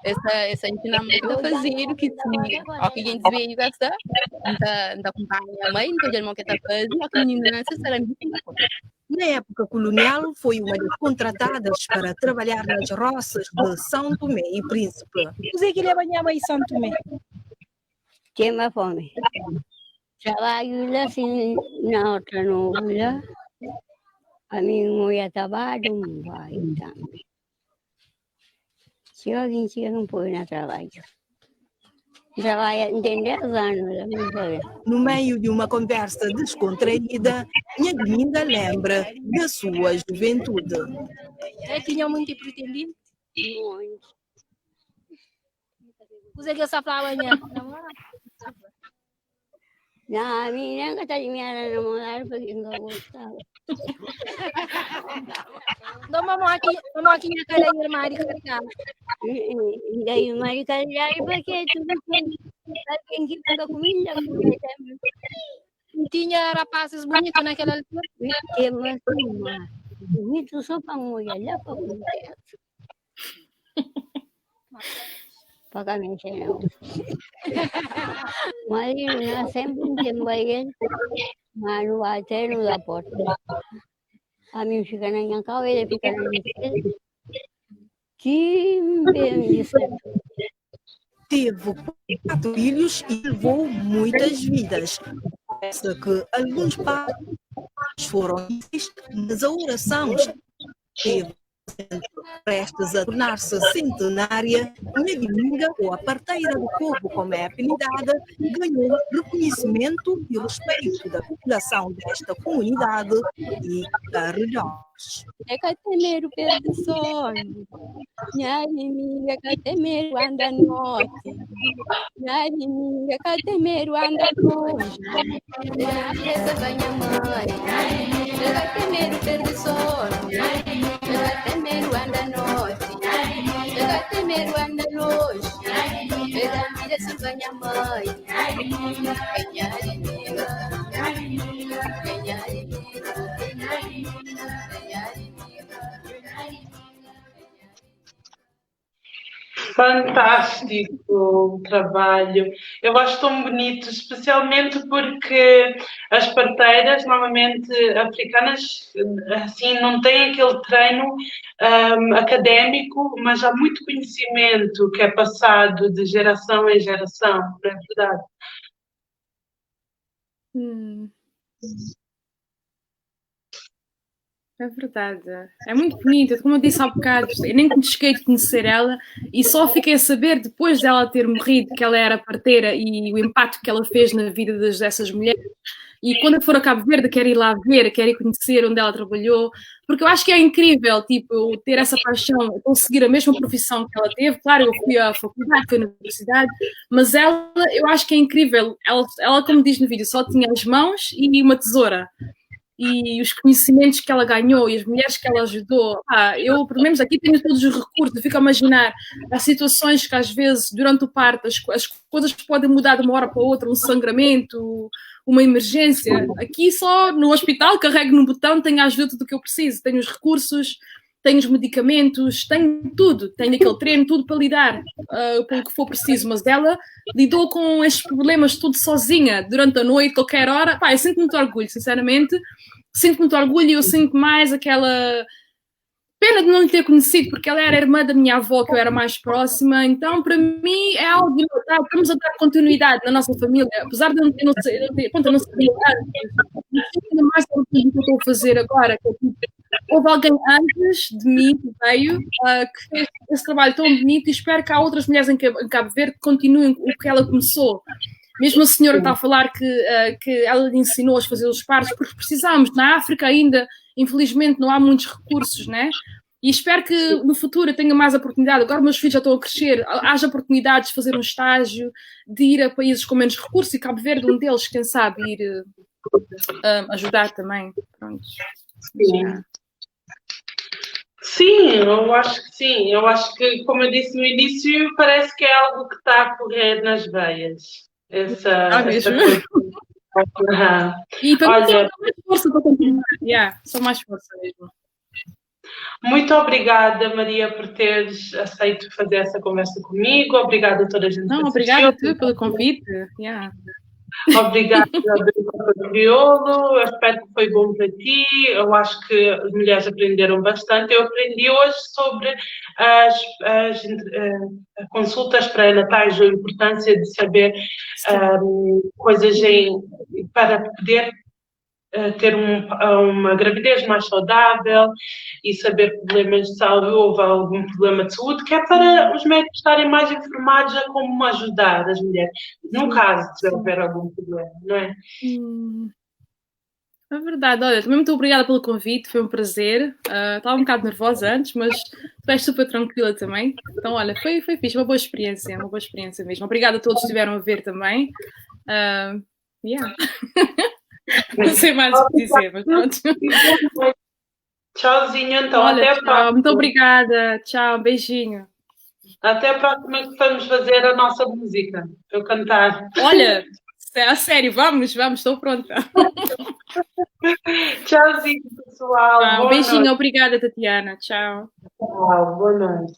essa ensinamento a fazer o que tinha o que a gente veio gastar da companhia a mãe então ele não quer fazer a menina necessariamente. Na época colonial, foi uma das contratadas para trabalhar nas roças de São Tomé e Príncipe. Você que leva minha mãe em São Tomé? Tem uma fome. Trabalho assim na outra novela. A minha mulher trabalha, não vai também. Se alguém não põe no trabalho. Trabalha tem 10 anos. No meio de uma conversa descontraída, minha Dominga lembra da sua juventude. Tinha muito pretendente? Muito. Você que essa flava minha? Não, a minha nunca está de minha namorada porque não gostava. Não, mamãe aqui na cara da irmã de carregar. Da irmã de carregar porque tudo alguém que pega comida. Tinha rapazes bonitos naquela altura? Tinha mais uma. Bonito só para mulher, lá para mulher. Para mim, não. Mas nós sempre temos banheiro, mas não vai ter no da porta. A mim fica na minha casa, ele fica na minha casa. Que bem isso. Teve 4 filhos e levou muitas vidas. Parece que alguns pais foram difíceis, mas a oração teve prestes a tornar-se centenária, minha Dominga, ou a parteira do povo, como é apelidada, ganhou reconhecimento e respeito da população desta comunidade e arredores. É catemeiro perde sono, minha amiga catemeiro anda noite, minha amiga catemeiro anda longe, a presa vai minha mãe, é catemeiro perde sono, é catemeiro anda noite, é catemeiro anda longe, é da vida vai minha mãe, minha amiga. Fantástico o trabalho. Eu acho tão bonito, especialmente porque as parteiras, normalmente africanas, assim, não têm aquele treino académico, mas há muito conhecimento que é passado de geração em geração, não é verdade? Hum. É verdade. É muito bonito. Como eu disse há bocado, eu nem me cheguei de conhecer ela e só fiquei a saber depois dela ter morrido que ela era parteira e o impacto que ela fez na vida dessas mulheres. E quando eu for a Cabo Verde, quero ir lá ver, quero ir conhecer onde ela trabalhou, porque eu acho que é incrível, tipo, ter essa paixão, conseguir a mesma profissão que ela teve. Claro, eu fui à faculdade, fui à universidade, mas ela, eu acho que é incrível. Ela, como diz no vídeo, só tinha as mãos e uma tesoura. E os conhecimentos que ela ganhou e as mulheres que ela ajudou, eu, pelo menos aqui, tenho todos os recursos. Eu fico a imaginar as situações que, às vezes, durante o parto, as coisas podem mudar de uma hora para outra, um sangramento, uma emergência. Aqui, só no hospital, carrego no botão, tenho a ajuda do que eu preciso, tenho os recursos, tenho os medicamentos, tenho tudo, tenho aquele treino, tudo para lidar pelo que for preciso. Mas ela lidou com estes problemas tudo sozinha, durante a noite, qualquer hora. Eu sinto muito orgulho, sinceramente. Sinto muito orgulho e eu sinto mais aquela pena de não lhe ter conhecido, porque ela era irmã da minha avó, que eu era mais próxima. Então, para mim, é algo de notar. Estamos a dar continuidade na nossa família, apesar de eu não saber ainda mais do que eu estou a fazer agora. Houve alguém antes de mim que veio, que fez esse trabalho tão bonito, e espero que há outras mulheres em Cabo Verde que continuem o que ela começou. Mesmo a senhora está a falar que ela lhe ensinou a fazer os partos, porque precisamos. Na África ainda, infelizmente, não há muitos recursos, né? E espero que no futuro eu tenha mais oportunidade. Agora meus filhos já estão a crescer, haja oportunidades de fazer um estágio, de ir a países com menos recursos, e Cabo Verde, um deles, quem sabe, ir ajudar também. Pronto. Sim. Sim, eu acho que sim. Eu acho que, como eu disse no início, parece que é algo que está a correr nas veias. Essa coisa. E para Olha, mim, só mais força para continuar. Só mais força mesmo. Muito obrigada, Maria, por teres aceito fazer essa conversa comigo. Obrigada a toda a gente que assistiu. Obrigada a tu pelo convite. Obrigada pelo crioulo, eu espero que foi bom para ti. Eu acho que as mulheres aprenderam bastante. Eu aprendi hoje sobre as consultas pré-natais, a importância de saber coisas para poder ter uma gravidez mais saudável e saber problemas de saúde, houve algum problema de saúde, que é para os médicos estarem mais informados a como ajudar as mulheres, no caso de houver algum problema, não é? É verdade, olha, também muito obrigada pelo convite, foi um prazer. Estava um bocado nervosa antes, mas tu és super tranquila também. Então, olha, foi fixe, uma boa experiência mesmo. Obrigada a todos que estiveram a ver também. Não sei mais o que dizer, mas pronto. Tchauzinho, então. Olha, até a próxima. Muito obrigada. Tchau, um beijinho. Até a próxima que vamos fazer a nossa música. Eu cantar. Olha, a sério, vamos, estou pronta. Tchauzinho, pessoal. Um beijinho, noite. Obrigada, Tatiana. Tchau. Tchau, boa noite.